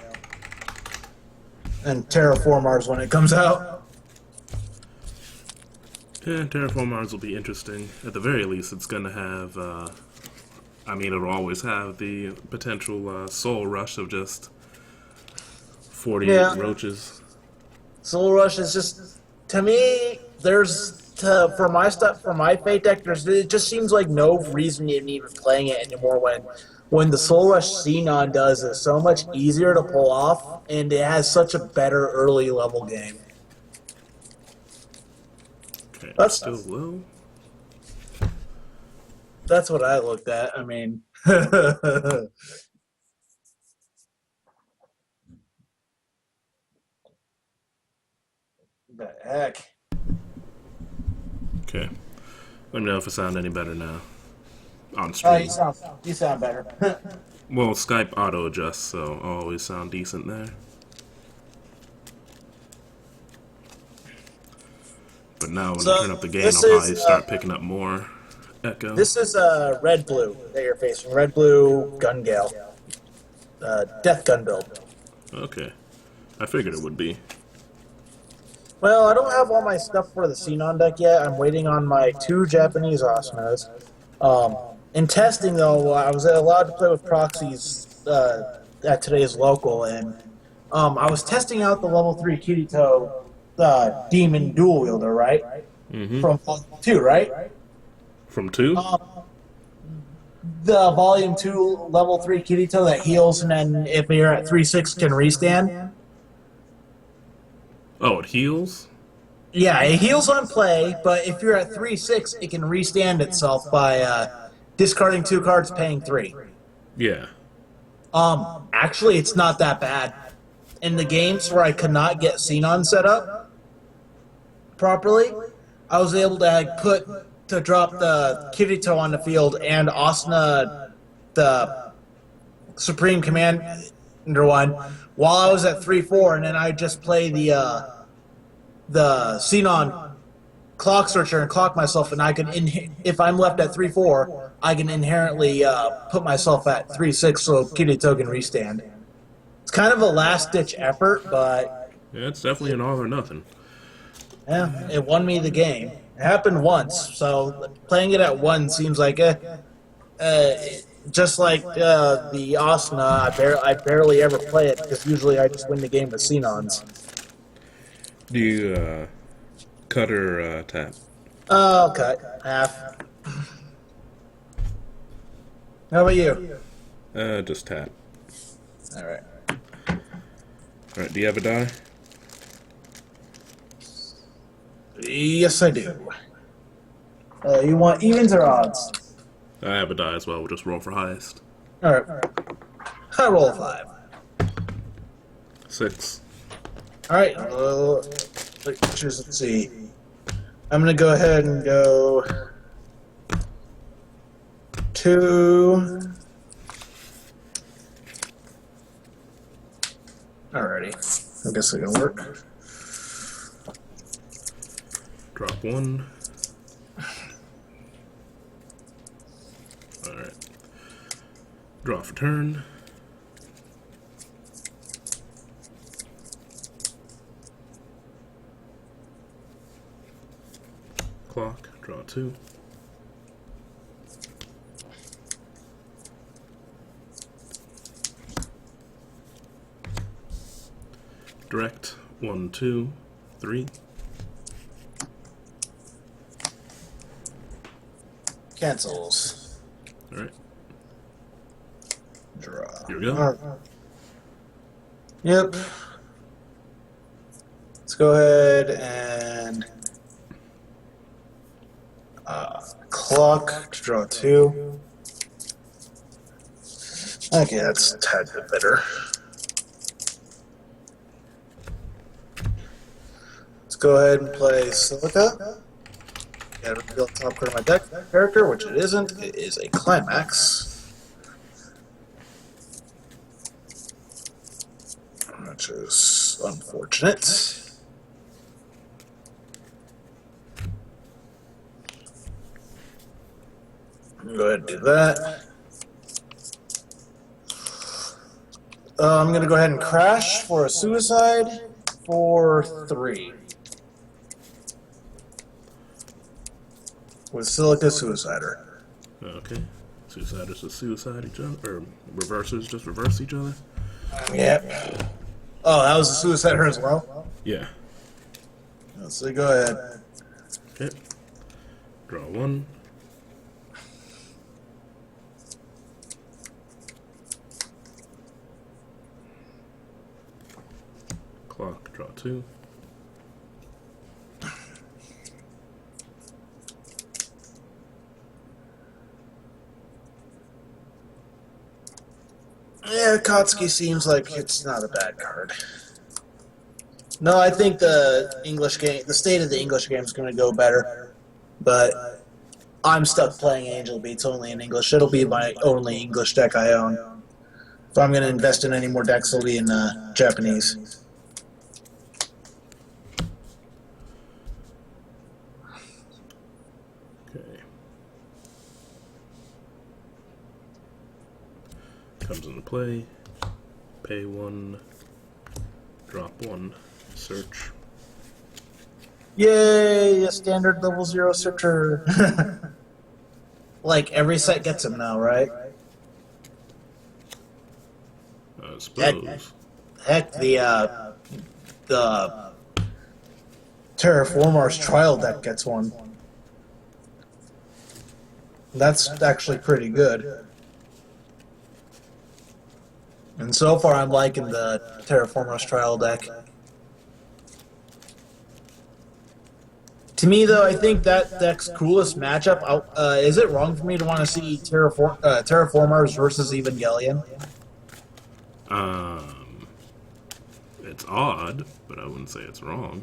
and Terraform Mars when it comes out. Yeah, Terraform Mars will be interesting. At the very least, it's going to have, I mean, it'll always have the potential soul rush of just 48 Yeah. roaches. Soul Rush is just, to me, for my stuff, for my Fate deck, it just seems like no reason in even playing it anymore when the Soul Rush Xenon does is so much easier to pull off, and it has such a better early level game. Okay, That's- still low. That's what I looked at. I mean, the heck? Okay. Let me know if it sounds any better now. On Oh, stream. you sound better. Well, Skype auto adjusts, so I'll always sound decent there. But now when So, I turn up the gain, this I'll probably is, start picking up more echo. This is Red Blue that you're facing. Red Blue Gun Gale. Death Gun build. Okay. I figured it would be. Well, I don't have all my stuff for the Xenon deck yet. I'm waiting on my two Japanese Asunas. In testing, though, I was allowed to play with proxies at today's local, and I was testing out the level 3 Kirito Demon Dual Wielder, right? Mm-hmm. From Volume 2, right? From 2? The Volume 2 level 3 Kirito that heals, and then if you're at 3-6 can restand. Oh, it heals? Yeah, it heals on play, but if you're at 3-6, it can restand itself by discarding 2 cards, paying 3. Yeah. Actually, it's not that bad. In the games where I could not get Xenon set up properly, I was able to drop the Kirito on the field and Asuna, the Supreme Commander one, while I was at 3-4, and then I just play the Xenon clock searcher and clock myself, and I can, if I'm left at 3-4, I can inherently put myself at 3-6 so Kirito can restand. It's kind of a last-ditch effort, but Yeah, it's definitely an all or nothing. yeah, it won me the game. happened once, so playing it at one seems like just like the Asuna. I barely ever play it because usually I just win the game with Xenons. Do you cut or tap? Okay, half. How about you? Just tap. All right. Alright, do you have a die? Yes, I do. You want evens or odds? I have a die as well. We'll just roll for highest. All right. I roll a 5. 6. All right. Let's see. I'm gonna go ahead and go 2. Alrighty. I guess it'll work. Drop 1. Alright. Draw for turn. Clock. Draw 2. Direct. 1, 2, 3. Cancels. Alright. Draw. Here we go. Yep. Let's go ahead and clock to draw 2. Okay, that's a tad bit better. Let's go ahead and play Silica. Gotta reveal the top card of my deck character, which it isn't. It is a Climax. Which is unfortunate. Go ahead and do that. I'm going to go ahead and crash for a suicide for 3. With Silica Suicider. Okay. Suiciders just suicide each other, or reversers just reverse each other? Yep. Oh, that was a Suicider as well? Yeah. So go ahead. Okay. Draw 1. Clock. Draw 2. Yeah, Kotsky seems like it's not a bad card. No, I think the English game, the state of the English game is going to go better, but I'm stuck playing Angel Beats only in English. It'll be my only English deck I own. If I'm going to invest in any more decks, it'll be in Japanese. Okay. Comes into play. Pay 1. Drop 1. Search. Yay, a standard level 0 searcher. Like, every set gets him now, right? I suppose. Heck, the Terraformers trial deck gets one. That's actually pretty good. And so far, I'm liking the Terraformers trial deck. To me, though, I think that deck's coolest matchup. Is it wrong for me to want to see Terraformers versus Evangelion? It's odd, but I wouldn't say it's wrong.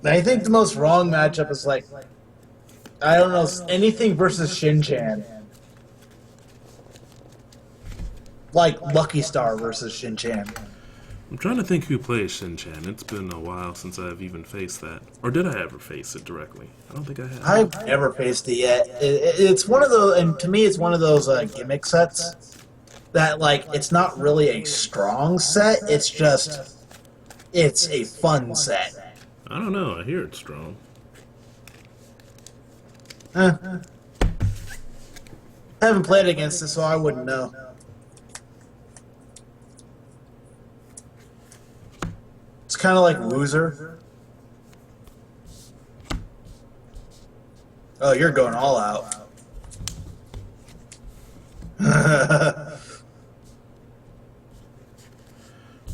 I think the most wrong matchup is like, I don't know, anything versus Shin-Chan. Like Lucky Star versus Shin-Chan. I'm trying to think who plays Shin-Chan. It's been a while since I've even faced that. Or did I ever face it directly? I don't think I have. I've never faced it yet. It's one of those, and to me, it's one of those gimmick sets that, like, it's not really a strong set. It's just It's a fun set. I don't know. I hear it's strong. I haven't played against it, so I wouldn't know. It's kind of like Loser. Oh, you're going all out.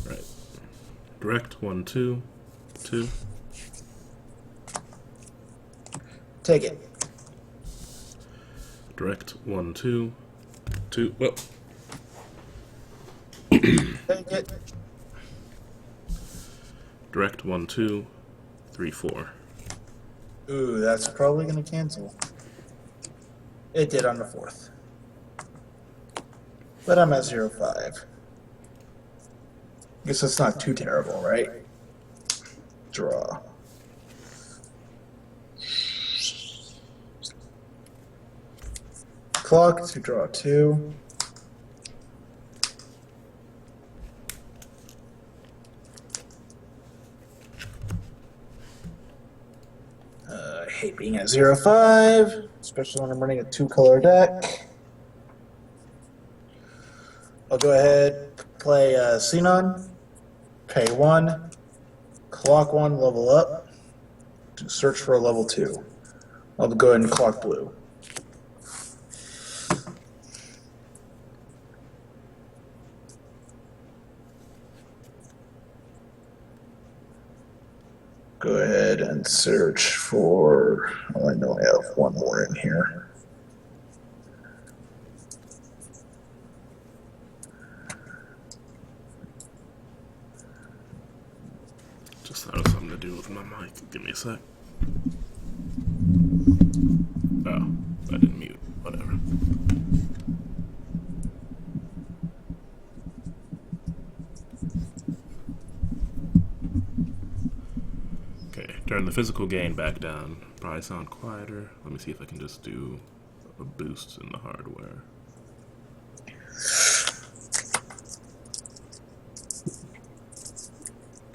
Right. Direct 1, 2, 2. Take it. Direct 1, 2, 2. Well, Take it. direct 1, 2, 3, 4. Ooh, that's probably going to cancel. It did on the 4th. But I'm at 0-5. Guess that's not too terrible, right? Draw. Clock to draw 2. I hate being at 0-5, especially when I'm running a 2-color deck. I'll go ahead, play Xenon, pay 1, clock 1, level up, to search for a level 2. I'll go ahead and clock blue. Go ahead and search for, well, I know I have one more in here. Just thought of something to do with my mic. Give me a sec. Oh, I didn't mute. Whatever. Okay, turn the physical gain back down. Probably sound quieter. Let me see if I can just do a boost in the hardware.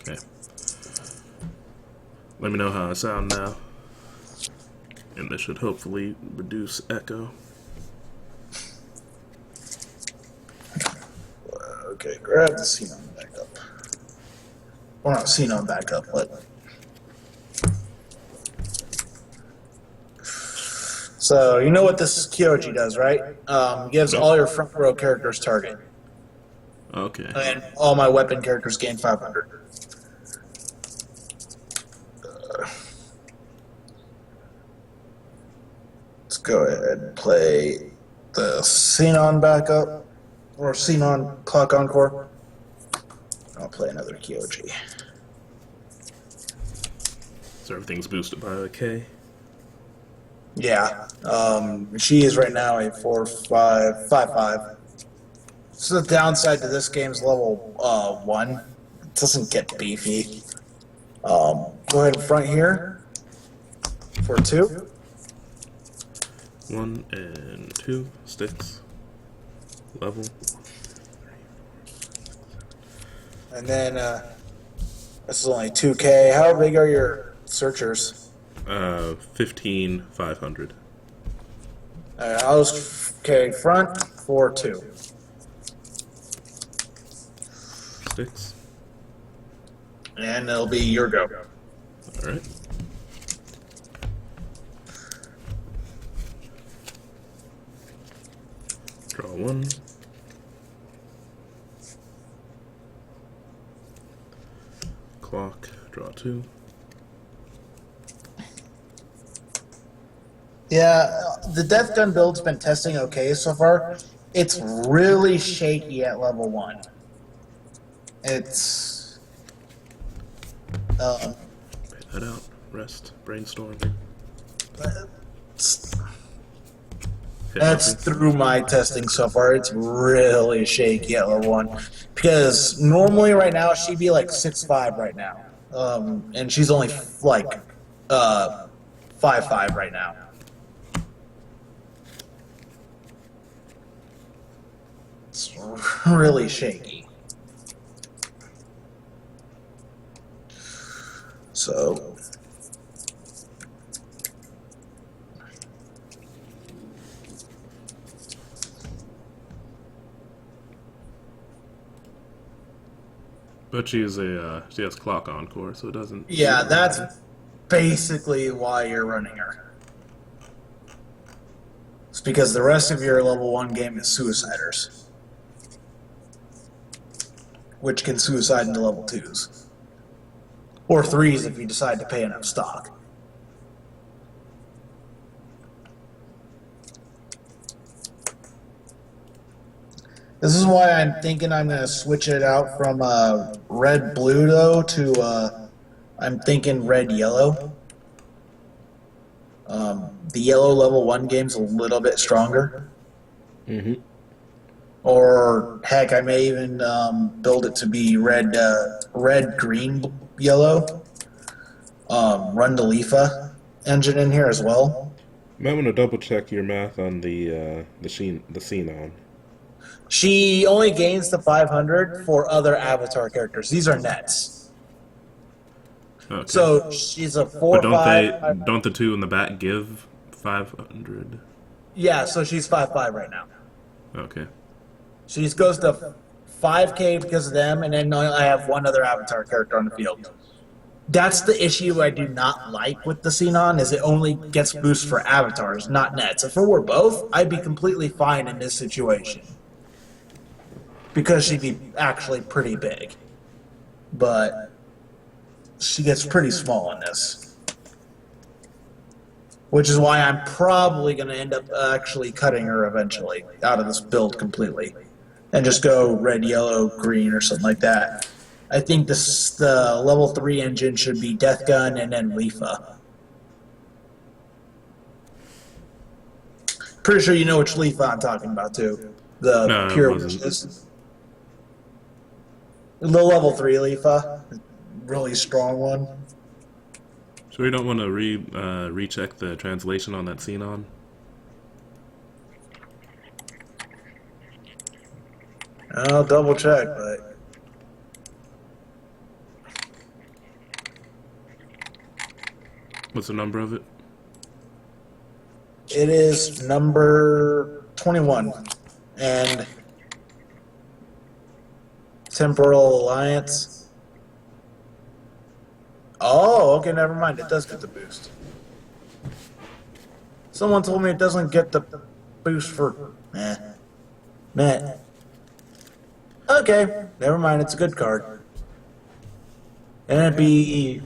Okay. Let me know how I sound now. And this should hopefully reduce echo. Okay, grab the Xenon back up. Well, not Xenon back up, but. So, you know what this Kyoji does, right? Gives Nope. all your front row characters target. Okay. And all my weapon characters gain 500. Let's go ahead and play the Xenon backup, or Xenon Clock Encore. I'll play another Kyoji. So everything's boosted by a K. Yeah, she is right now a 4-5-5-5. So the downside to this game is level 1. It doesn't get beefy. Go ahead and front here for 2. 1 and 2 sticks. Level. And then this is only 2K. How big are your searchers? 15, 500. I'll just carry front for 2. Sticks. And it'll be your go. Alright. Draw 1. Clock. Draw 2. Yeah, the Death Gun build's been testing okay so far. It's really shaky at level 1. It's Write that out. Rest. Brainstorming. that's through my testing so far. It's really shaky at level 1 because normally right now she'd be like 6-5 right now, and she's only like 5-5 right now. It's really shaky. So But she has clock encore, so it doesn't. yeah, that's basically why you're running her. It's because the rest of your level 1 game is Suiciders, which can suicide into level 2s. Or 3s if you decide to pay enough stock. This is why I'm thinking I'm going to switch it out from red-blue, though, to I'm thinking red-yellow. The yellow level 1 game's a little bit stronger. Mm-hmm. Or, heck, I may even build it to be red-green-yellow. Run the Lifa engine in here as well. You might want to double check your math on the Xenon. She only gains the 500 for other avatar characters. These are nets. Okay. So she's a 4 But don't 5. don't the two in the back give 500? Yeah, so she's 5-5 right now. Okay. She just goes to 5K because of them, and then I have one other avatar character on the field. That's the issue I do not like with the Xenon, is it only gets boost for avatars, not nets. If it were both, I'd be completely fine in this situation. Because she'd be actually pretty big. But she gets pretty small in this. Which is why I'm probably going to end up actually cutting her eventually out of this build completely. And just go red, yellow, green, or something like that. I think the level 3 engine should be Death Gun and then Lifa. Pretty sure you know which Lifa I'm talking about, too. The No, it pure wasn't. wishes. The level 3 Lifa. Really strong one. So we don't want to recheck the translation on that Xenon? I'll double check, but What's the number of it? it is number 21. And Temporal Alliance. Oh, okay, never mind. It does get the boost. Someone told me it doesn't get the boost for... Meh. Okay, never mind. It's a good card. And it'd be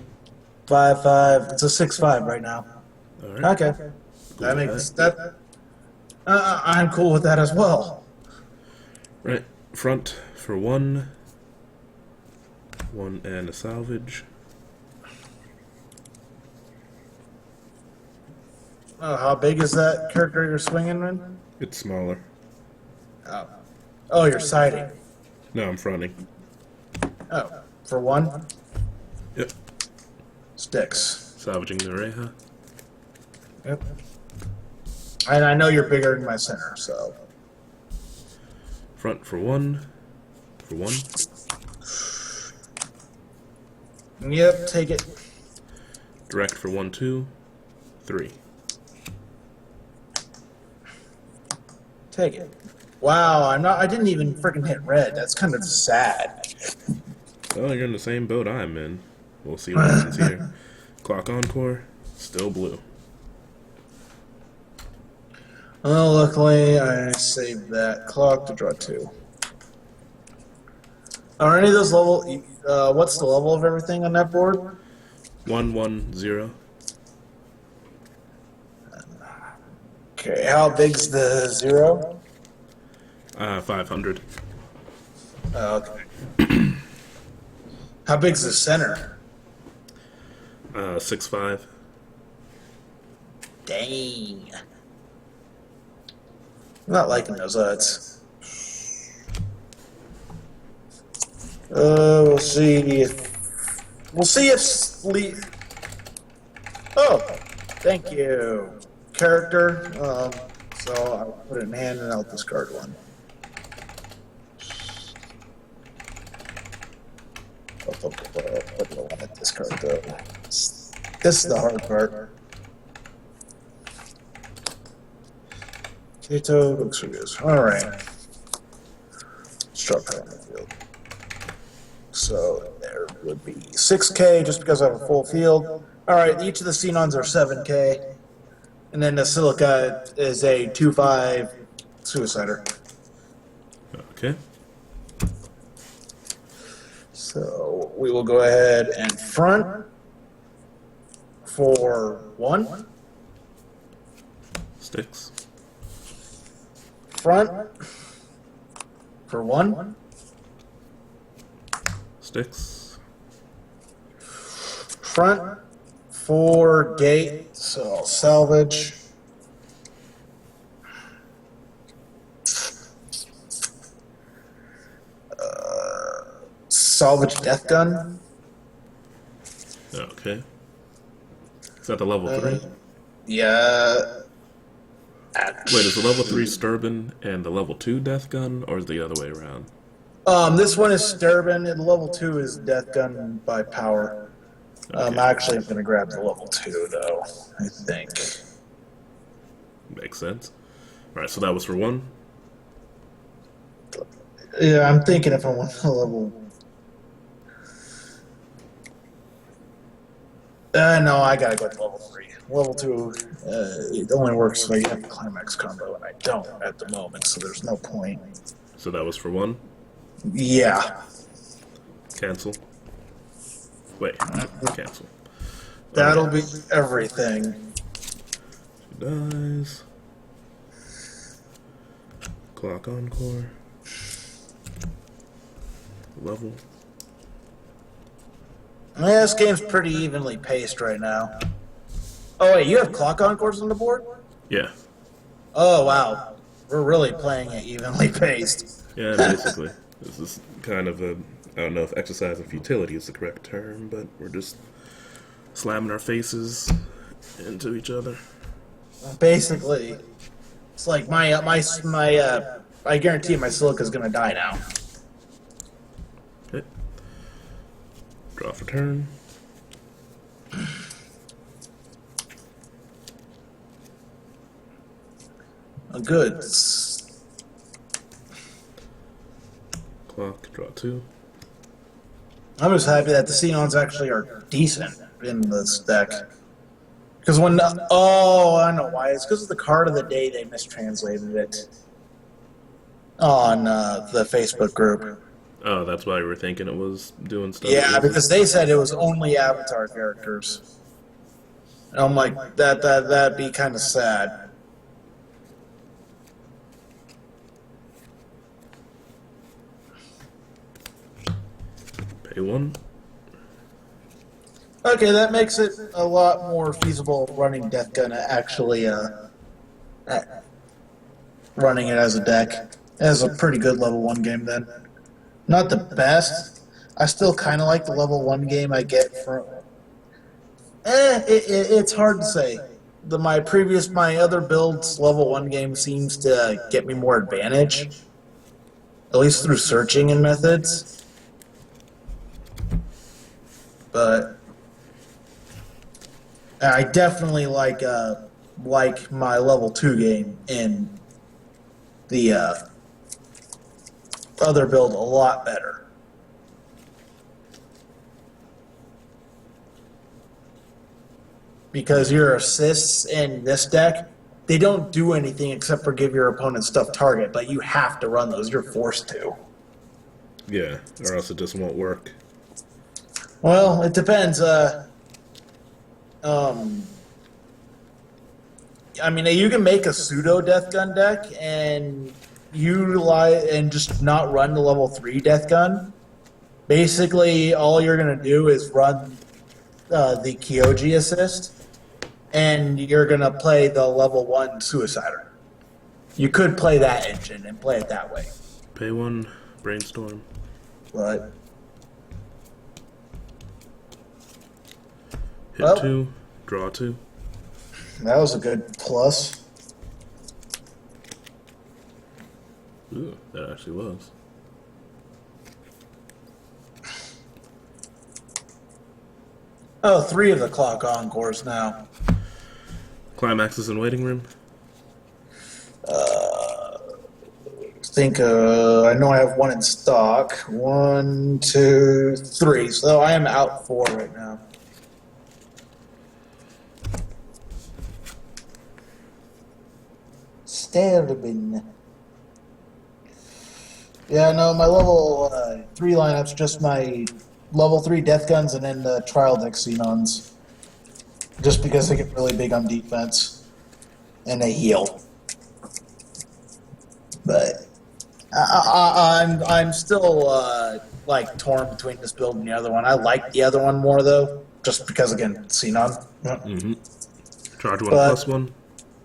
5-5. It's a 6-5 right now. All right. Okay. That makes that. I'm cool with that as well. Right. Front for one. One and a salvage. How big is that character you're swinging in? It's smaller. Oh, you're siding. No, I'm fronting. Oh, for one? Yep. Sticks. Salvaging the Reha. Yep. And I know you're bigger than my center, so. Front for one. For one. Yep, take it. Direct for 1, 2, 3. Take it. Wow, I didn't even freaking hit red. That's kind of sad. Well, you're in the same boat I'm in. We'll see what happens here. Clock encore. Still blue. Well, luckily I saved that clock to draw 2. Are any of those level? What's the level of everything on that board? 1, 1, 0. Okay, how big's the 0? 500. Oh, okay. How big's the center? 6, 5. Dang. I'm not liking those odds. We'll see if... We'll see if sleep... Oh, thank you. Character. So I'll put it in hand and I'll discard one. What do I want to discard though? This is the hard part. Kato looks like this. Alright. Structure on the field. So there would be 6K just because I have a full field. Alright, each of the Xenons are 7K. And then the Silica is a 2/5 Suicider. Okay. So we will go ahead and front for 1. Sticks. Front for 1. Sticks. Front for gate. So I'll salvage. Salvage death gun. Okay. Is that the level 3? Yeah. Wait, is the level 3 Sturban and the level 2 Death Gun, or is it the other way around? This one is Sturban, and level 2 is death gun by power. Okay. Actually, I'm going to grab the level 2, though, I think. Makes sense. Alright, so that was for 1. Yeah, I'm thinking if I want the level... no, I gotta go with level 3. Level 2, it only works if I have the climax combo, and I don't at the moment, so there's no point. So that was for 1. Yeah. Cancel. Wait, cancel. That'll be everything. She dies. Clock encore. Level. Yeah, this game's pretty evenly paced right now. Oh, wait, you have clock encores on the board? Yeah. Oh, wow. We're really playing it evenly paced. Yeah, basically. This is kind of a, I don't know if exercise in futility is the correct term, but we're just slamming our faces into each other. Basically. It's like I guarantee my Silica's gonna die now. Okay. Draw for turn. Good. Clock, draw 2. I'm just happy that the Xenons actually are decent in this deck. Because when... Oh, I know why. It's because of the card of the day they mistranslated it on the Facebook group. Oh, that's why we were thinking it was doing stuff. Yeah, because they said it was only Avatar characters. And I'm like, that'd be kind of sad. Pay 1. Okay, that makes it a lot more feasible running Death Gun actually running it as a deck. As a pretty good level 1 game then. Not the best. I still kind of like the level 1 game I get from... it's hard to say. My other build's level 1 game seems to get me more advantage. At least through searching and methods. But... I definitely like my level 2 game in the other build a lot better. Because your assists in this deck, they don't do anything except for give your opponent stuff target, but you have to run those. You're forced to. Yeah, or else it just won't work. Well, it depends. I mean, you can make a pseudo Death Gun deck and utilize and just not run the level 3 Death Gun. Basically, all you're gonna do is run the Kyoji assist, and you're gonna play the level 1 Suicider. You could play that engine and play it that way. Pay 1, brainstorm. But Hit Well- 2, draw 2. that was a good plus. Ooh, that actually was. Oh, three of the clock encores now. Climaxes in waiting room. I know I have one in stock. One, two, three. So I am out four right now. Staving. Yeah, no, my level three lineup's just my level three death guns and then the trial deck xenons. Just because they get really big on defense and they heal. But I'm still like torn between this build and the other one. I like the other one more though, just because again, xenon. Yeah. Mm-hmm. Charge one But plus one.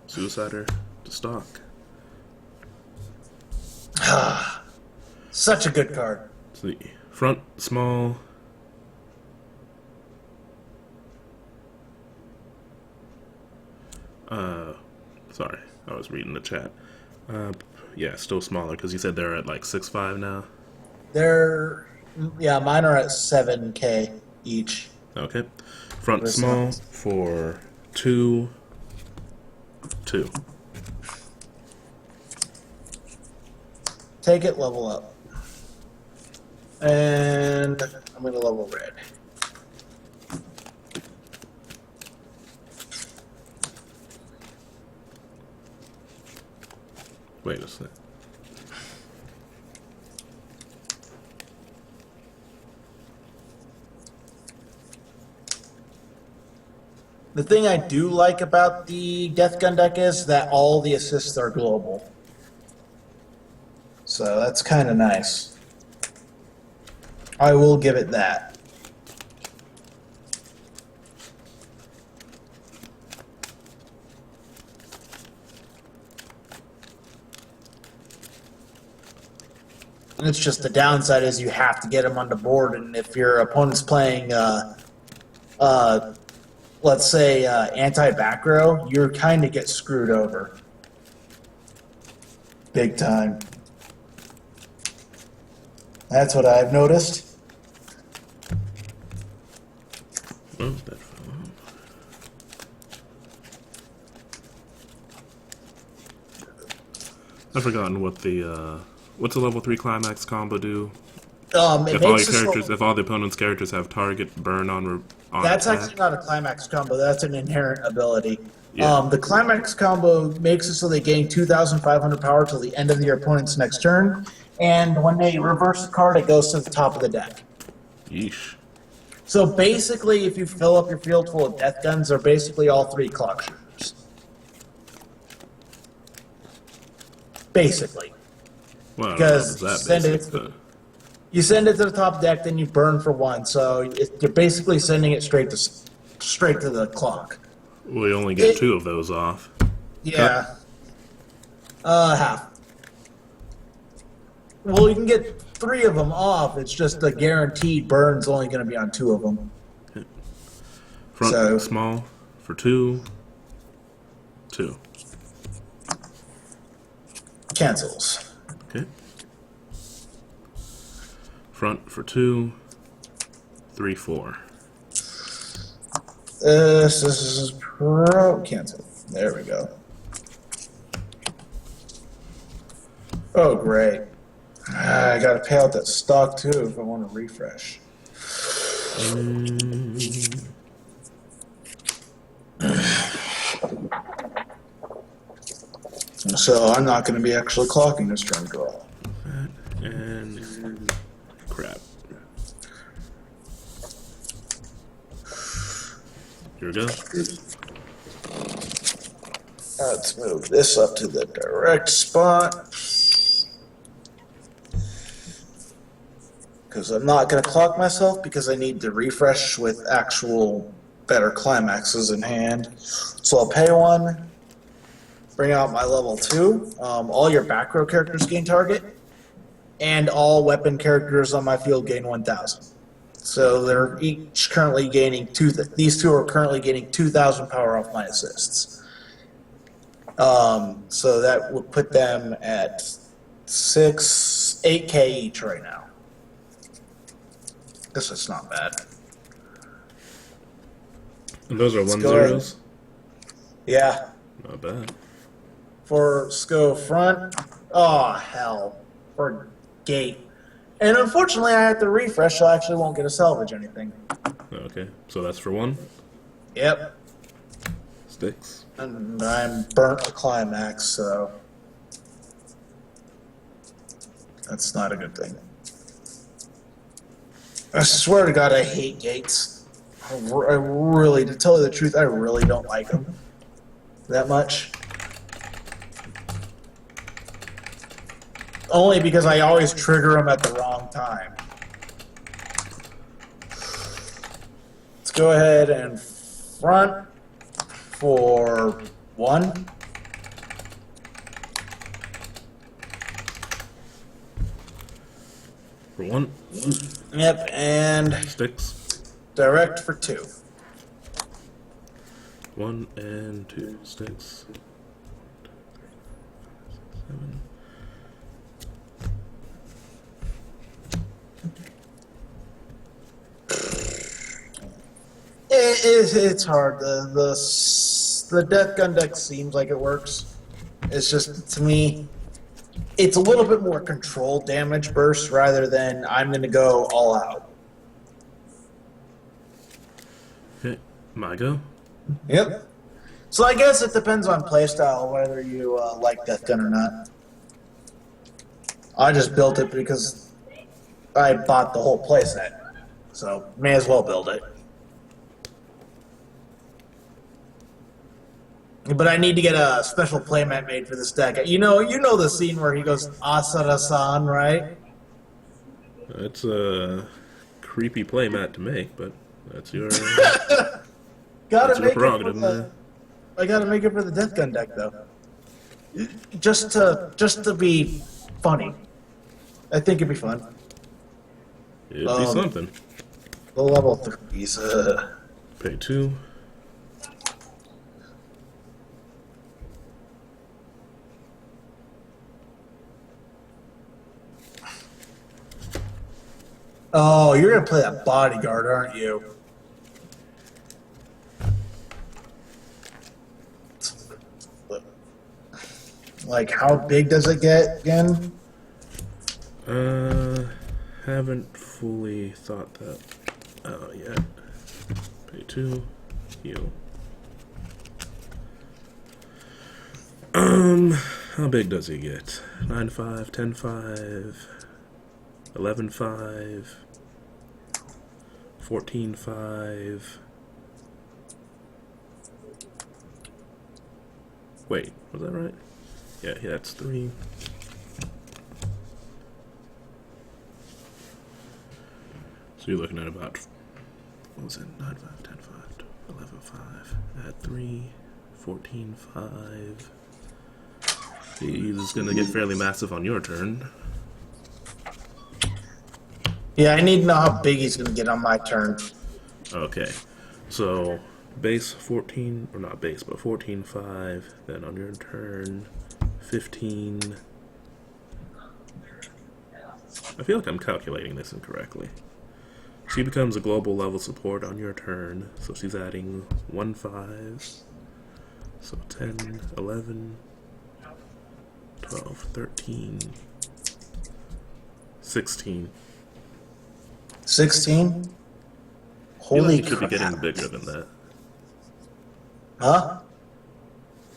Suicider to stock. such a good card. See. Front small. Sorry, I was reading the chat. Yeah, still smaller because you said they're at like 6'5" now. Yeah, mine are at 7K each. Okay. Front Where's small that? for 2, 2. Take it, level up. And I'm going to level red. Wait a sec. The thing I do like about the Death Gun deck is that all the assists are global. So that's kind of nice. I will give it that. It's just the downside is you have to get them on the board, and if your opponent's playing, let's say, anti-back row, you're kind of get screwed over. Big time. That's what I've noticed. Oh, that fell off. I've forgotten what the what's a level 3 climax combo do? It If all makes your this characters, if all the opponent's characters have target burn on That's attack. actually not a climax combo. That's an inherent ability. Yeah. The climax combo makes it so they gain 2,500 power till the end of your opponent's next turn, and when they reverse the card, it goes to the top of the deck. Yeesh. So basically, if you fill up your field full of death guns, they're basically all three clock shooters. Basically. Well, I don't know Because if it's that send basic, it, but you send it to the top deck, then you burn for one. So you're basically sending it straight to the clock. we only get It- 2 of those off. Yeah. Half. Well, you can get 3 of them off. It's just the guaranteed burn's only going to be on 2 of them. Front So- small for 2, 2. Cancels. Okay. Front for 2, 3, 4. This is cancel. There we go. Oh, great. I got to pay out that stock too if I want to refresh. So I'm not going to be actually clocking this turn draw. And crap. Here we go. Let's move this up to the direct spot. Because I'm not going to clock myself because I need to refresh with actual better climaxes in hand. So I'll pay 1, bring out my level 2. All your back row characters gain target, and all weapon characters on my field gain 1,000. So they're each currently gaining these 2 are currently gaining 2,000 power off my assists. So that would put them at 8K each right now. Guess it's not bad. And those are Let's one go ahead. zeros? Yeah. Not bad. For Sco front. Oh, hell. For gate. And unfortunately, I have to refresh, so I actually won't get a salvage anything. Okay, so that's for one. Yep. Sticks. And I'm burnt to climax, so that's not a good thing. I swear to God, I hate gates. I really, to tell you the truth, I really don't like them that much. Only because I always trigger them at the wrong time. Let's go ahead and front for one. For one. Yep, and Sticks. direct for two. 1 and 2 sticks. 7. It's hard. The death gun deck seems like it works. It's just, to me, it's a little bit more controlled damage burst rather than I'm going to go all out. Okay, my go. Yep. So I guess it depends on playstyle whether you like death gun or not. I just built it because I bought the whole playset, so may as well build it. But I need to get a special playmat made for this deck. You know the scene where he goes Asada-san, right? It's a creepy playmat to make, but that's your Gotta that's your make it for prerogative, the. man. I gotta make it for the death gun deck though, just to be funny. I think it'd be fun. It'd be something. The level 3s. Pay 2. Oh, you're gonna play that bodyguard, aren't you? Like, how big does it get again? Haven't fully thought that out yet. Pay 2. Heal. How big does he get? 9-5, 10-5, 11-5, 14-5. Wait, was that right? Yeah, that's 3. So you're looking at about, what was it, 9-5, 10-5, 11-5, add 3, 14-5. He's going to get fairly massive on your turn. Yeah, I need to know how big he's gonna get on my turn. Okay, so base 14, or not base, but 14-5, then on your turn, 15. I feel like I'm calculating this incorrectly. She becomes a global level support on your turn, so she's adding 1-5, so 10, 11, 12, 13, 16. 16? I feel Holy like you should crap. be getting bigger than that. Huh?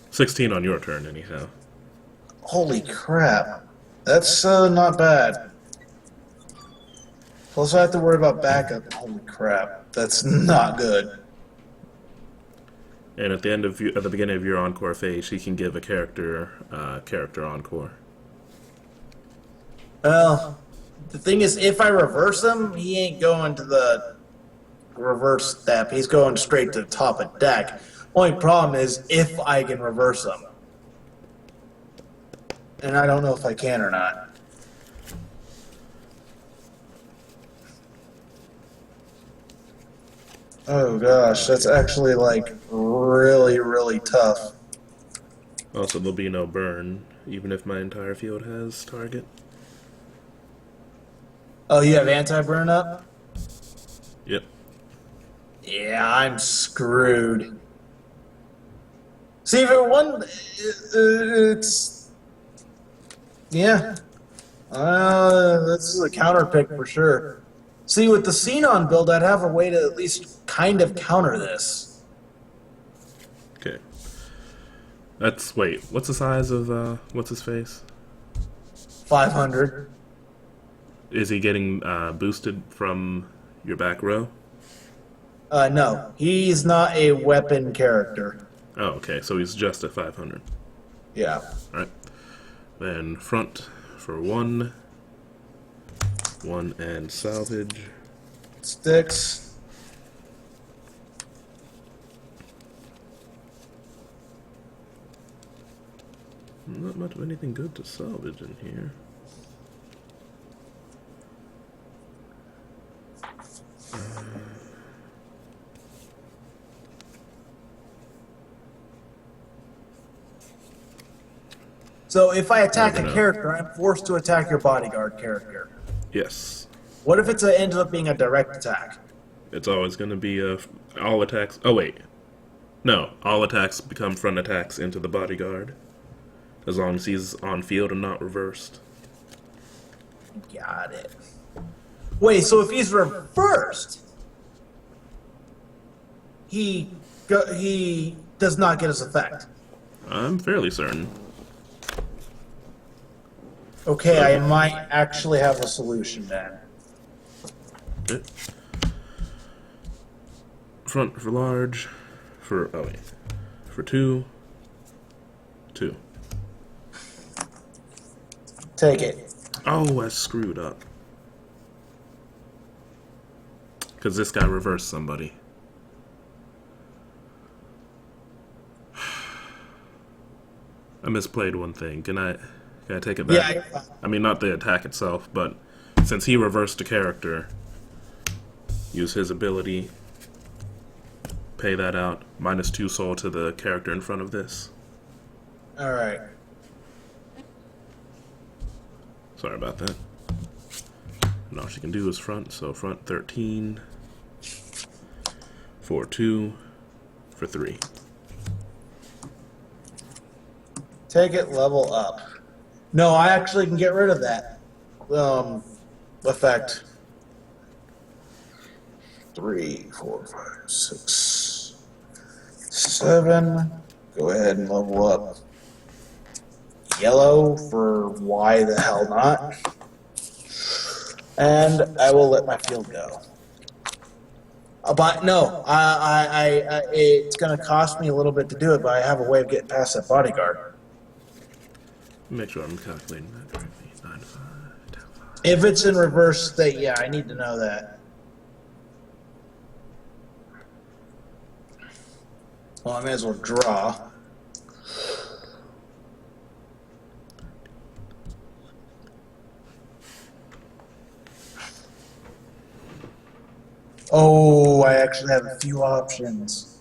16 on your turn, anyhow. Holy crap. That's not bad. Plus I have to worry about backup. Holy crap. That's not good. And at the beginning of your encore phase, she can give a character encore. Well, the thing is, if I reverse him, he ain't going to the reverse step. He's going straight to the top of deck. Only problem is if I can reverse him. And I don't know if I can or not. Oh gosh, that's actually like really, really tough. Also, there'll be no burn, even if my entire field has target. Oh, you have anti-burn up? Yep. Yeah, I'm screwed. See, if it won, it's yeah. This is a counter pick for sure. See, with the Xenon build, I'd have a way to at least kind of counter this. Okay. That's wait. What's the size of what's his face? 500. Is he getting boosted from your back row? No, he's not a weapon character. Oh, okay. So he's just at 500. Yeah. All right. Then front for one, and salvage. Sticks. Not much of anything good to salvage in here. So if I attack I don't a know. character, I'm forced to attack your bodyguard character. Yes. What if ends up being a direct attack? It's always going to be all attacks. Oh wait, no, all attacks become front attacks into the bodyguard, as long as he's on field and not reversed. Got it. Wait, so if he's reversed, he does not get his effect. I'm fairly certain. Okay, I might actually have a solution then. Okay. Front for large, for oh wait, for two. Take it. Oh, I screwed up. Because this guy reversed somebody. I misplayed one thing. Can I take it back? Yeah. I mean, not the attack itself, but since he reversed a character, use his ability, pay that out, -2 soul to the character in front of this. All right. Sorry about that. And all she can do is front, so front 13, for 2, for 3. Take it. Level up. No, I actually can get rid of that effect. 3, 4, 5, 6, 7. Go ahead and level up. Yellow for why the hell not. And I will let my field go. But no, it's going to cost me a little bit to do it, but I have a way of getting past that bodyguard. Make sure I'm calculating that correctly. 9, 5, 10, 5. If it's in reverse state, yeah, I need to know that. Well, I may as well draw. Oh, I actually have a few options.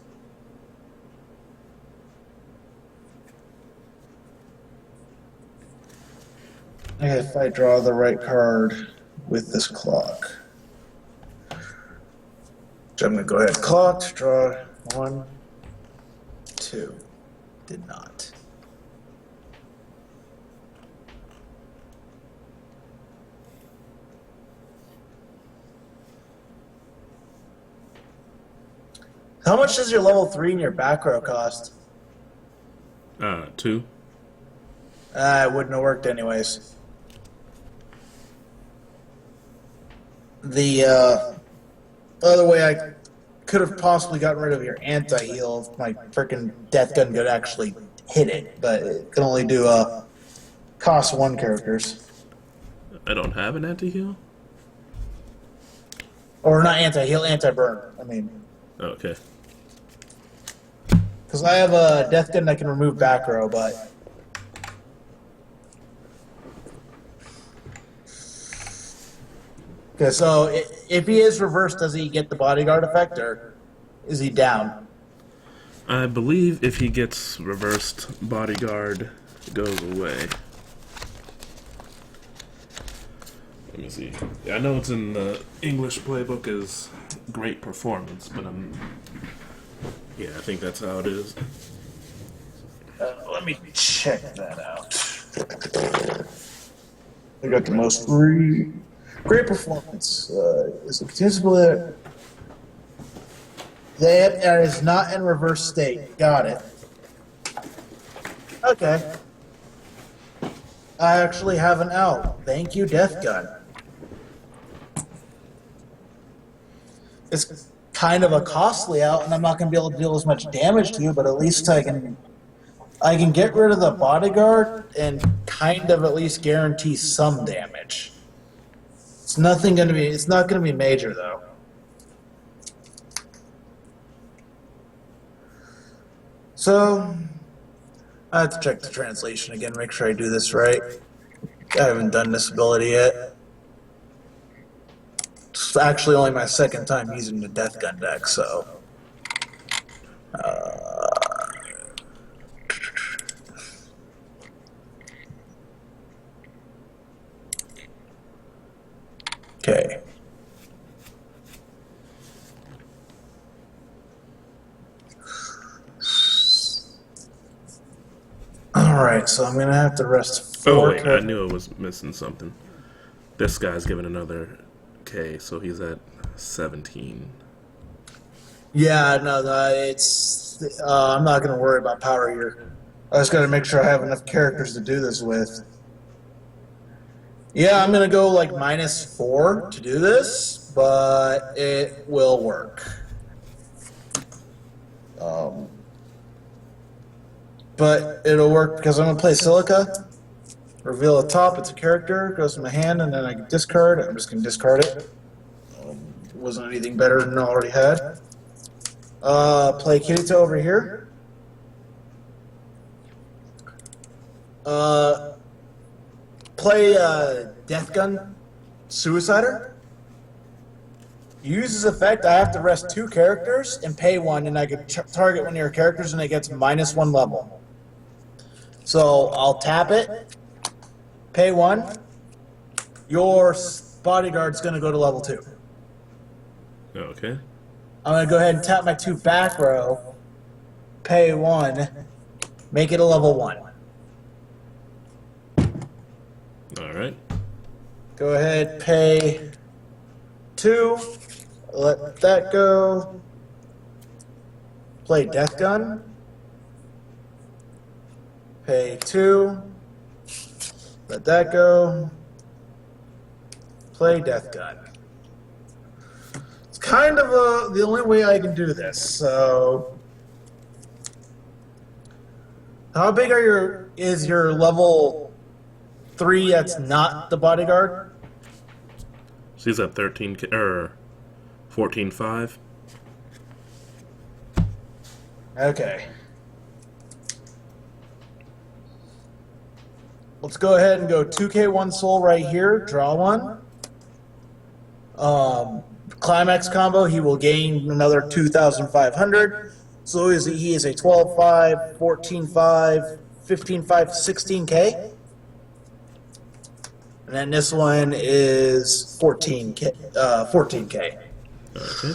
If I draw the right card with this clock. So I'm going to go ahead and clock, draw 1, 2. Did not. How much does your level 3 in your back row cost? 2. It wouldn't have worked anyways. The other way I could have possibly gotten rid of your anti-heal if my freaking death gun could actually hit it, but it can only do cost 1 characters. I don't have an anti-heal? Or not anti-heal, anti-burn. I mean, Oh, okay. because I have a death gun that can remove back row, but okay. So if he is reversed, does he get the bodyguard effect, or is he down? I believe if he gets reversed, bodyguard goes away. Let me see. Yeah, I know it's in the English playbook as great performance, but yeah, I think that's how it is. Let me check that out. I got the most great performance. Is it continuously that is not in reverse state. Got it. Okay. I actually have an out. Thank you, Death Gun. It's kind of a costly out, and I'm not going to be able to deal as much damage to you, but at least I can get rid of the bodyguard and kind of at least guarantee some damage. It's not going to be major though. So I have to check the translation again, make sure I do this right. I haven't done this ability yet. It's actually only my second time using the Death Gun deck, so. Okay. Alright, so I'm gonna have to rest 4 Oh wait, I knew I was missing something. This guy's given another K, so he's at 17. Yeah, no, it's. I'm not gonna worry about power here. I just gotta make sure I have enough characters to do this with. Yeah, I'm gonna go like -4 to do this, but it will work. But it'll work because I'm gonna play Silica. Reveal a top, it's a character, goes in my hand, and then I can discard it. I'm just gonna discard it. Wasn't anything better than I already had. Play Kirito over here. Play Death Gun Suicider. Use his effect. I have to rest 2 characters and pay 1, and I can target one of your characters, and it gets -1 level. So I'll tap it, pay 1. Your bodyguard's going to go to level 2. Okay. I'm going to go ahead and tap my 2 back row, pay 1, make it a level 1. Alright. Go ahead, pay 2, let that go, play Death Gun, pay 2, let that go, play Death Gun. It's kind of the only way I can do this, so. How big is your level 3 that's not the bodyguard? So he's at 13K, or 14.5. Okay. Let's go ahead and go 2K1 soul right here, draw 1. Climax combo, he will gain another 2,500. So he is a 12.5, 14.5, 15.5, 16K. And then this one is 14K. 14K. Okay.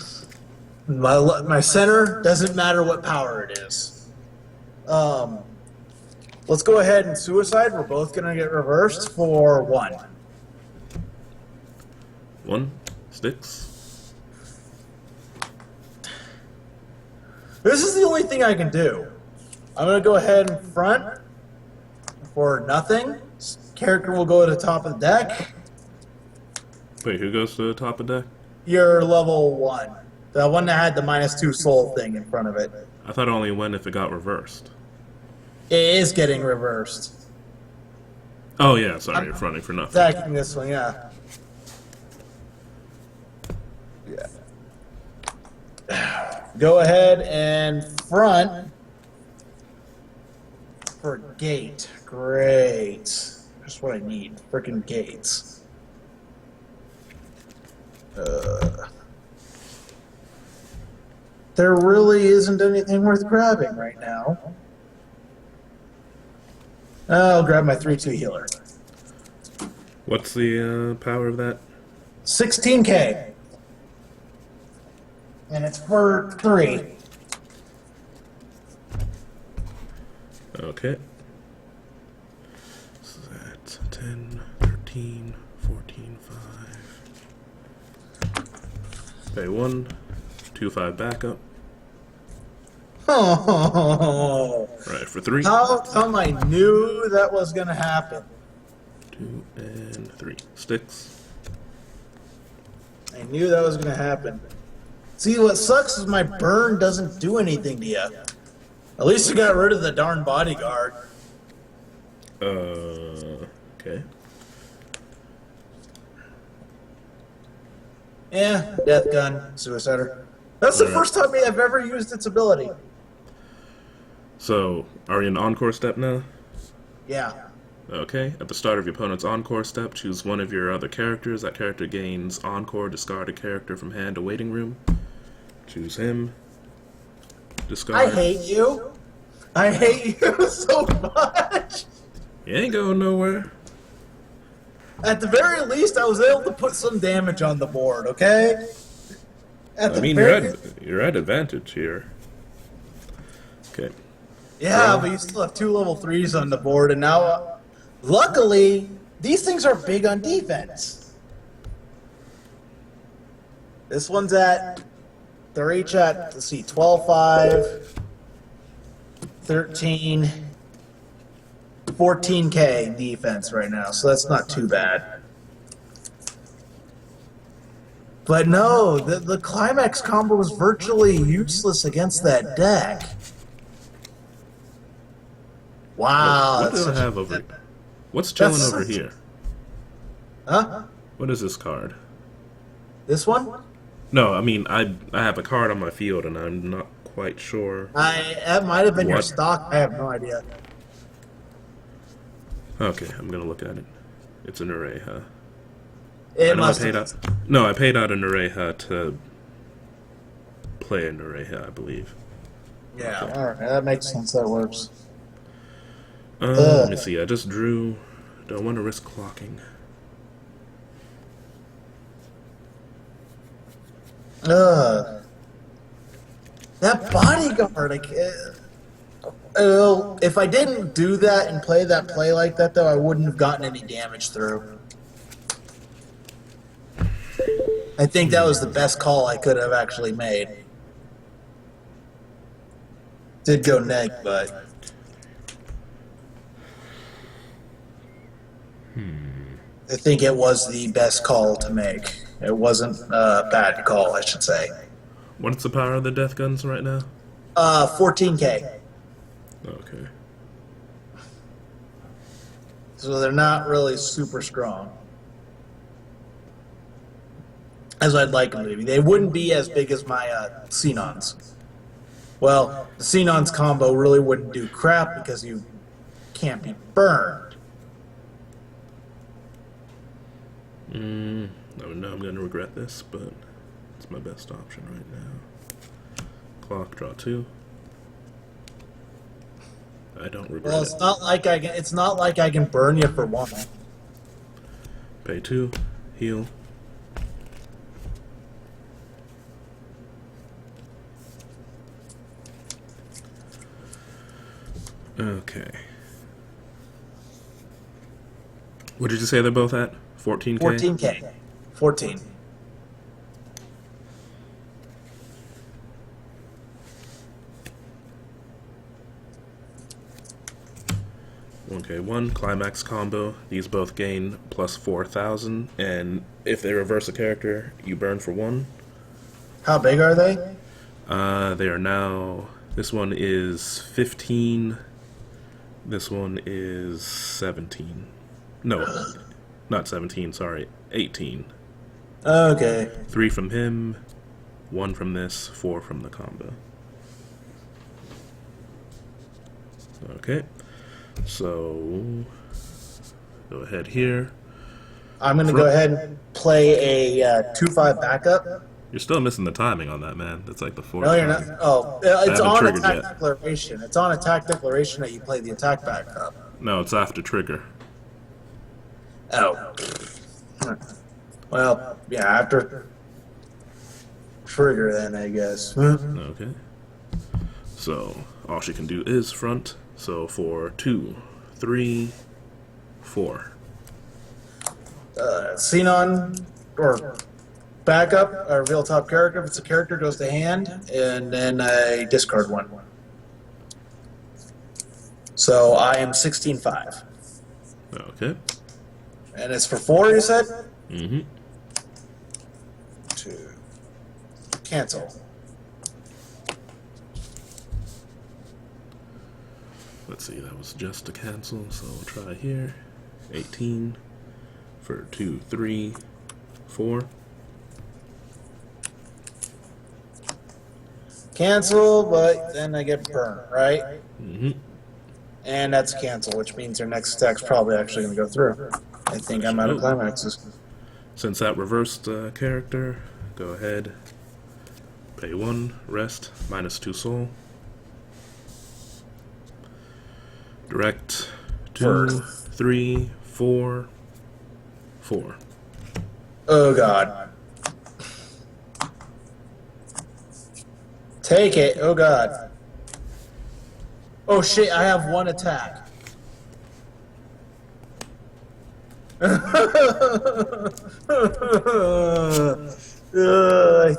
My center doesn't matter what power it is. Let's go ahead and suicide. We're both gonna get reversed for 1. 1 sticks. This is the only thing I can do. I'm gonna go ahead and front for nothing. Character will go to the top of the deck. Wait, who goes to the top of deck? You're level 1. The one that had the -2 soul thing in front of it. I thought it only went if it got reversed. It is getting reversed. Oh yeah, sorry, you're fronting for nothing. Attacking this one, yeah. Go ahead and front for gate. Great. Just what I need. Frickin' gates. There really isn't anything worth grabbing right now. I'll grab my 3/2 healer. What's the power of that? 16K. And it's for 3. Okay. So that's 10, 13, 14, 5. Pay 1, 2, 5 backup. Oh, Right, for 3. how come I knew that was going to happen? 2 and 3. Sticks. I knew that was going to happen. See, what sucks is my burn doesn't do anything to you. At least you got rid of the darn bodyguard. Okay. Yeah, death gun, suicider. That's the first time I've ever used its ability. So, are you in Encore step now? Yeah. Okay. At the start of your opponent's Encore step, choose one of your other characters. That character gains Encore. Discard a character from hand to waiting room. Choose him. Discard. I hate you. I hate you so much. You ain't going nowhere. At the very least, I was able to put some damage on the board, okay? I mean, you're at advantage here. Okay. Yeah, but you still have 2 level 3s on the board, and now, luckily, these things are big on defense. This one's at, they're each at, let's see, 12-5, 13, 14K defense right now, so that's not too bad. But no, the climax combo was virtually useless against that deck. Wow. What do I have over? What's chilling over such- here? Huh? What is this card? This one? No, I mean I have a card on my field and I'm not quite sure. That might have been your What? stock. I have no idea. Okay, I'm gonna look at it. It's an array, huh? It I know must I paid have. out. No, I paid out an Areha to play an Areha, I believe. Yeah, all right, that makes sense. That works. Let me see. I just drew. Don't want to risk clocking. That bodyguard. If I didn't do that and play that play like that, though, I wouldn't have gotten any damage through. I think that was the best call I could have actually made. Did go neg, but I think it was the best call to make. It wasn't a bad call, I should say. What's the power of the death guns right now? 14K. Okay. So they're not really super strong. As I'd like them to be. They wouldn't be as big as my Xenons. Well, the Xenons combo really wouldn't do crap because you can't be burned. I know I'm gonna regret this, but it's my best option right now. Clock, draw 2. I don't regret Well, it. it's not like I can burn you for 1. Pay 2, heal. Okay. What did you say they're both at? 14K? 14K. 14. Okay, 1 climax combo. These both gain plus 4,000, and if they reverse a character, you burn for 1. How big are they? They are now. This one is 15. This one is 17. No, not 17. Sorry, 18. Okay. 3 from him, 1 from this, 4 from the combo. Okay. So, go ahead here. I'm going to go ahead and play a 2-5 backup. You're still missing the timing on that, man. That's like the 4th No, you're time. not. Oh, it's haven't on triggered attack yet. declaration. It's on attack declaration that you play the attack backup. No, it's after trigger. Oh. Well, yeah, after trigger then, I guess. Okay. So all she can do is front. So for 2, 3, 4. Xenon or backup, or reveal top character. If it's a character, goes to hand, and then I discard one. So I am 16-5. Okay. And it's for 4, you said? Mm-hmm. 2. Cancel. Let's see, that was just a cancel, so we'll try here. 18 for 2, 3, 4. Cancel, but then I get burnt, right? Mm-hmm. And that's cancel, which means your next stack's probably actually going to go through. I think I'm out of climaxes. Since that reversed character, go ahead. Pay 1, rest, -2 soul. Direct 2, 3, 4, 4. Oh god. Take it. Oh god. Oh shit, I have 1 attack. I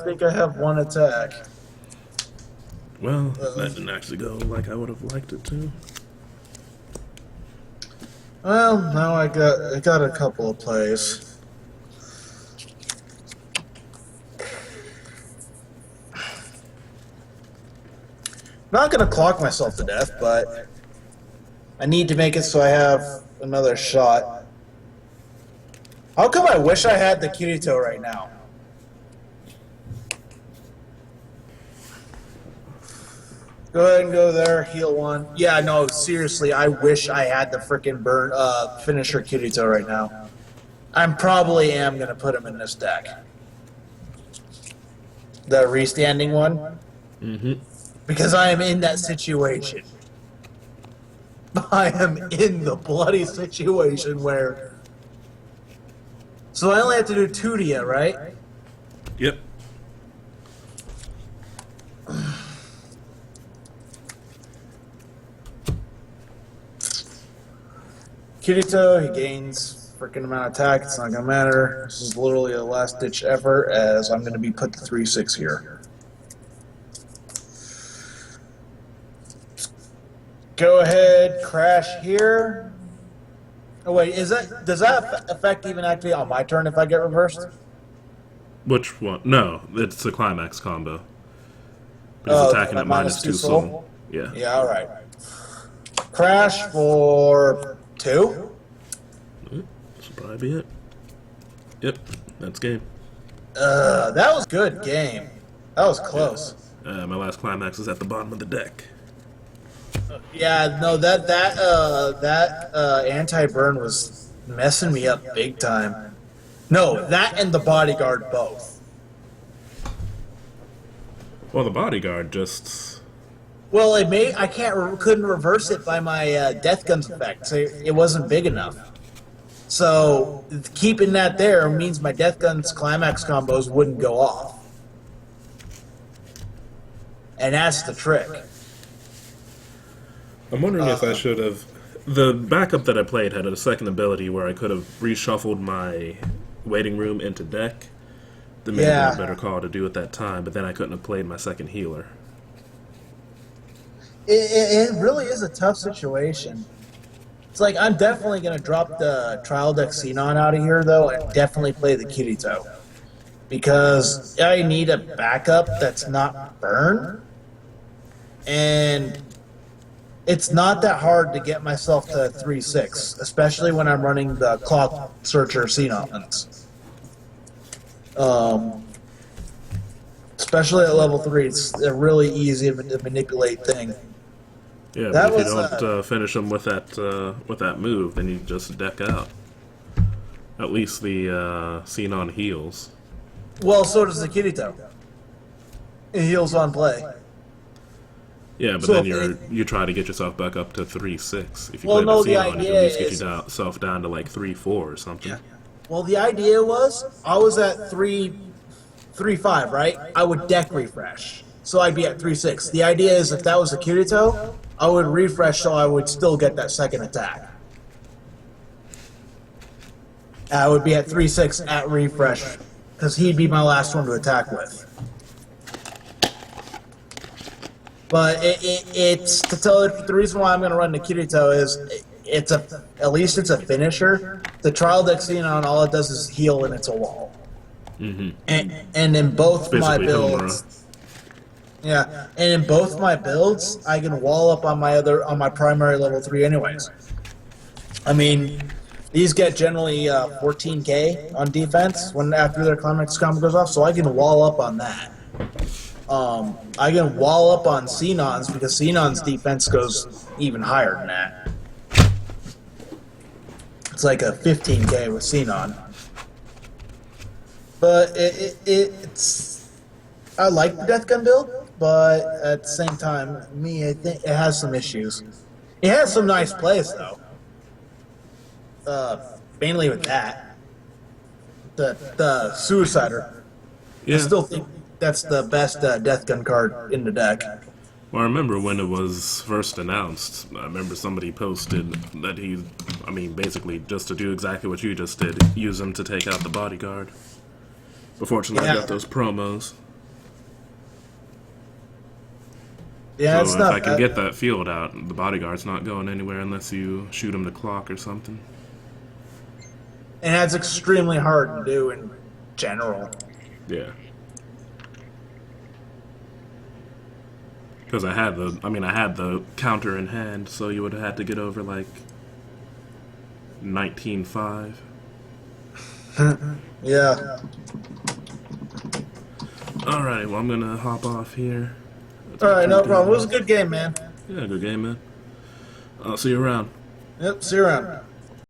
think I have 1 attack. Well, that didn't actually go like I would have liked it to. Well, now I got a couple of plays. Not gonna clock myself to death, but I need to make it so I have another shot. How come I wish I had the Kirito right now? Go ahead and go there, heal 1. Yeah, no, seriously, I wish I had the frickin' finisher Kirito right now. I probably am gonna put him in this deck. The restanding one? Mm-hmm. Because I am in that situation. I am in the bloody situation where... So I only have to do 2 to you, right? Yep. Kirito, he gains freaking amount of attack. It's not gonna matter. This is literally a last ditch effort, as I'm gonna be put to 3/6 here. Go ahead, crash here. Oh wait, does that effect even activate on my turn if I get reversed? Which one? No, it's a climax combo. But he's attacking at -2 soul. Yeah. Yeah, alright. Crash for 2? Should probably be it. Yep, that's game. That was good game. That was close. My last climax is at the bottom of the deck. Yeah, no, that anti-burn was messing me up big time. No, that and the bodyguard both. Well, the bodyguard just... Well, couldn't reverse it by my death guns effect, so it wasn't big enough. So keeping that there means my death guns climax combos wouldn't go off, and that's the trick. I'm wondering if I should have... The backup that I played had a second ability where I could have reshuffled my waiting room into deck. That may have been a better call to do at that time, but then I couldn't have played my second healer. It really is a tough situation. It's like, I'm definitely going to drop the Trial Deck Xenon out of here, though, and definitely play the Kirito. Because I need a backup that's not burn. And it's not that hard to get myself to 3/6, especially when I'm running the Clock Searcher Xenons. Especially at level 3, it's a really easy to manipulate thing. Yeah, That but if you was, don't finish them with that move, then you just deck out. At least the Xenon heals. Well, so does the Kirito. It heals on play. Yeah, but So then if it, you try to get yourself back up to 3-6. If you well, play no, the Xenon, you can idea at least get is yourself down to like 3-4 or yeah. something. Well, the idea was I was at 3.5, right? I would deck refresh, so I'd be at 3.6. The idea is if that was a Kirito, I would refresh so I would still get that second attack. I would be at 3.6 at refresh because he'd be my last one to attack with. But it's to tell it, the reason why I'm going to run the Kirito is it's a at least it's a finisher. The trial deck Xenon, all it does is heal and it's a wall. Mm-hmm. And in It's both my basically home run. builds, yeah, and in both my builds, I can wall up on my primary level 3 anyways. I mean, these get generally 14k on defense when after their climax combo goes off, so I can wall up on that. I can wall up on Xenon's because Xenon's defense goes even higher than that. It's like a 15k with Xenon. But it's I like the Death Gun build, but at the same time, I think it has some issues. It has some nice plays though. Mainly with that, the Suicider. I Yeah. still think that's the best Death Gun card in the deck. Well, I remember when it was first announced, I remember somebody posted that basically just to do exactly what you just did, use him to take out the bodyguard. But fortunately, I Yeah, got those promos. yeah, So it's if I not can bad. get that field out, the bodyguard's not going anywhere unless you shoot him to clock or something. And that's extremely hard to do in general. Yeah. Because I had the counter in hand, so you would have had to get over like 19-5. Yeah. Alrighty, well I'm gonna hop off here. All right, no problem. It was a good game, man. Yeah, good game, man. I'll see you around. Yep. See you around.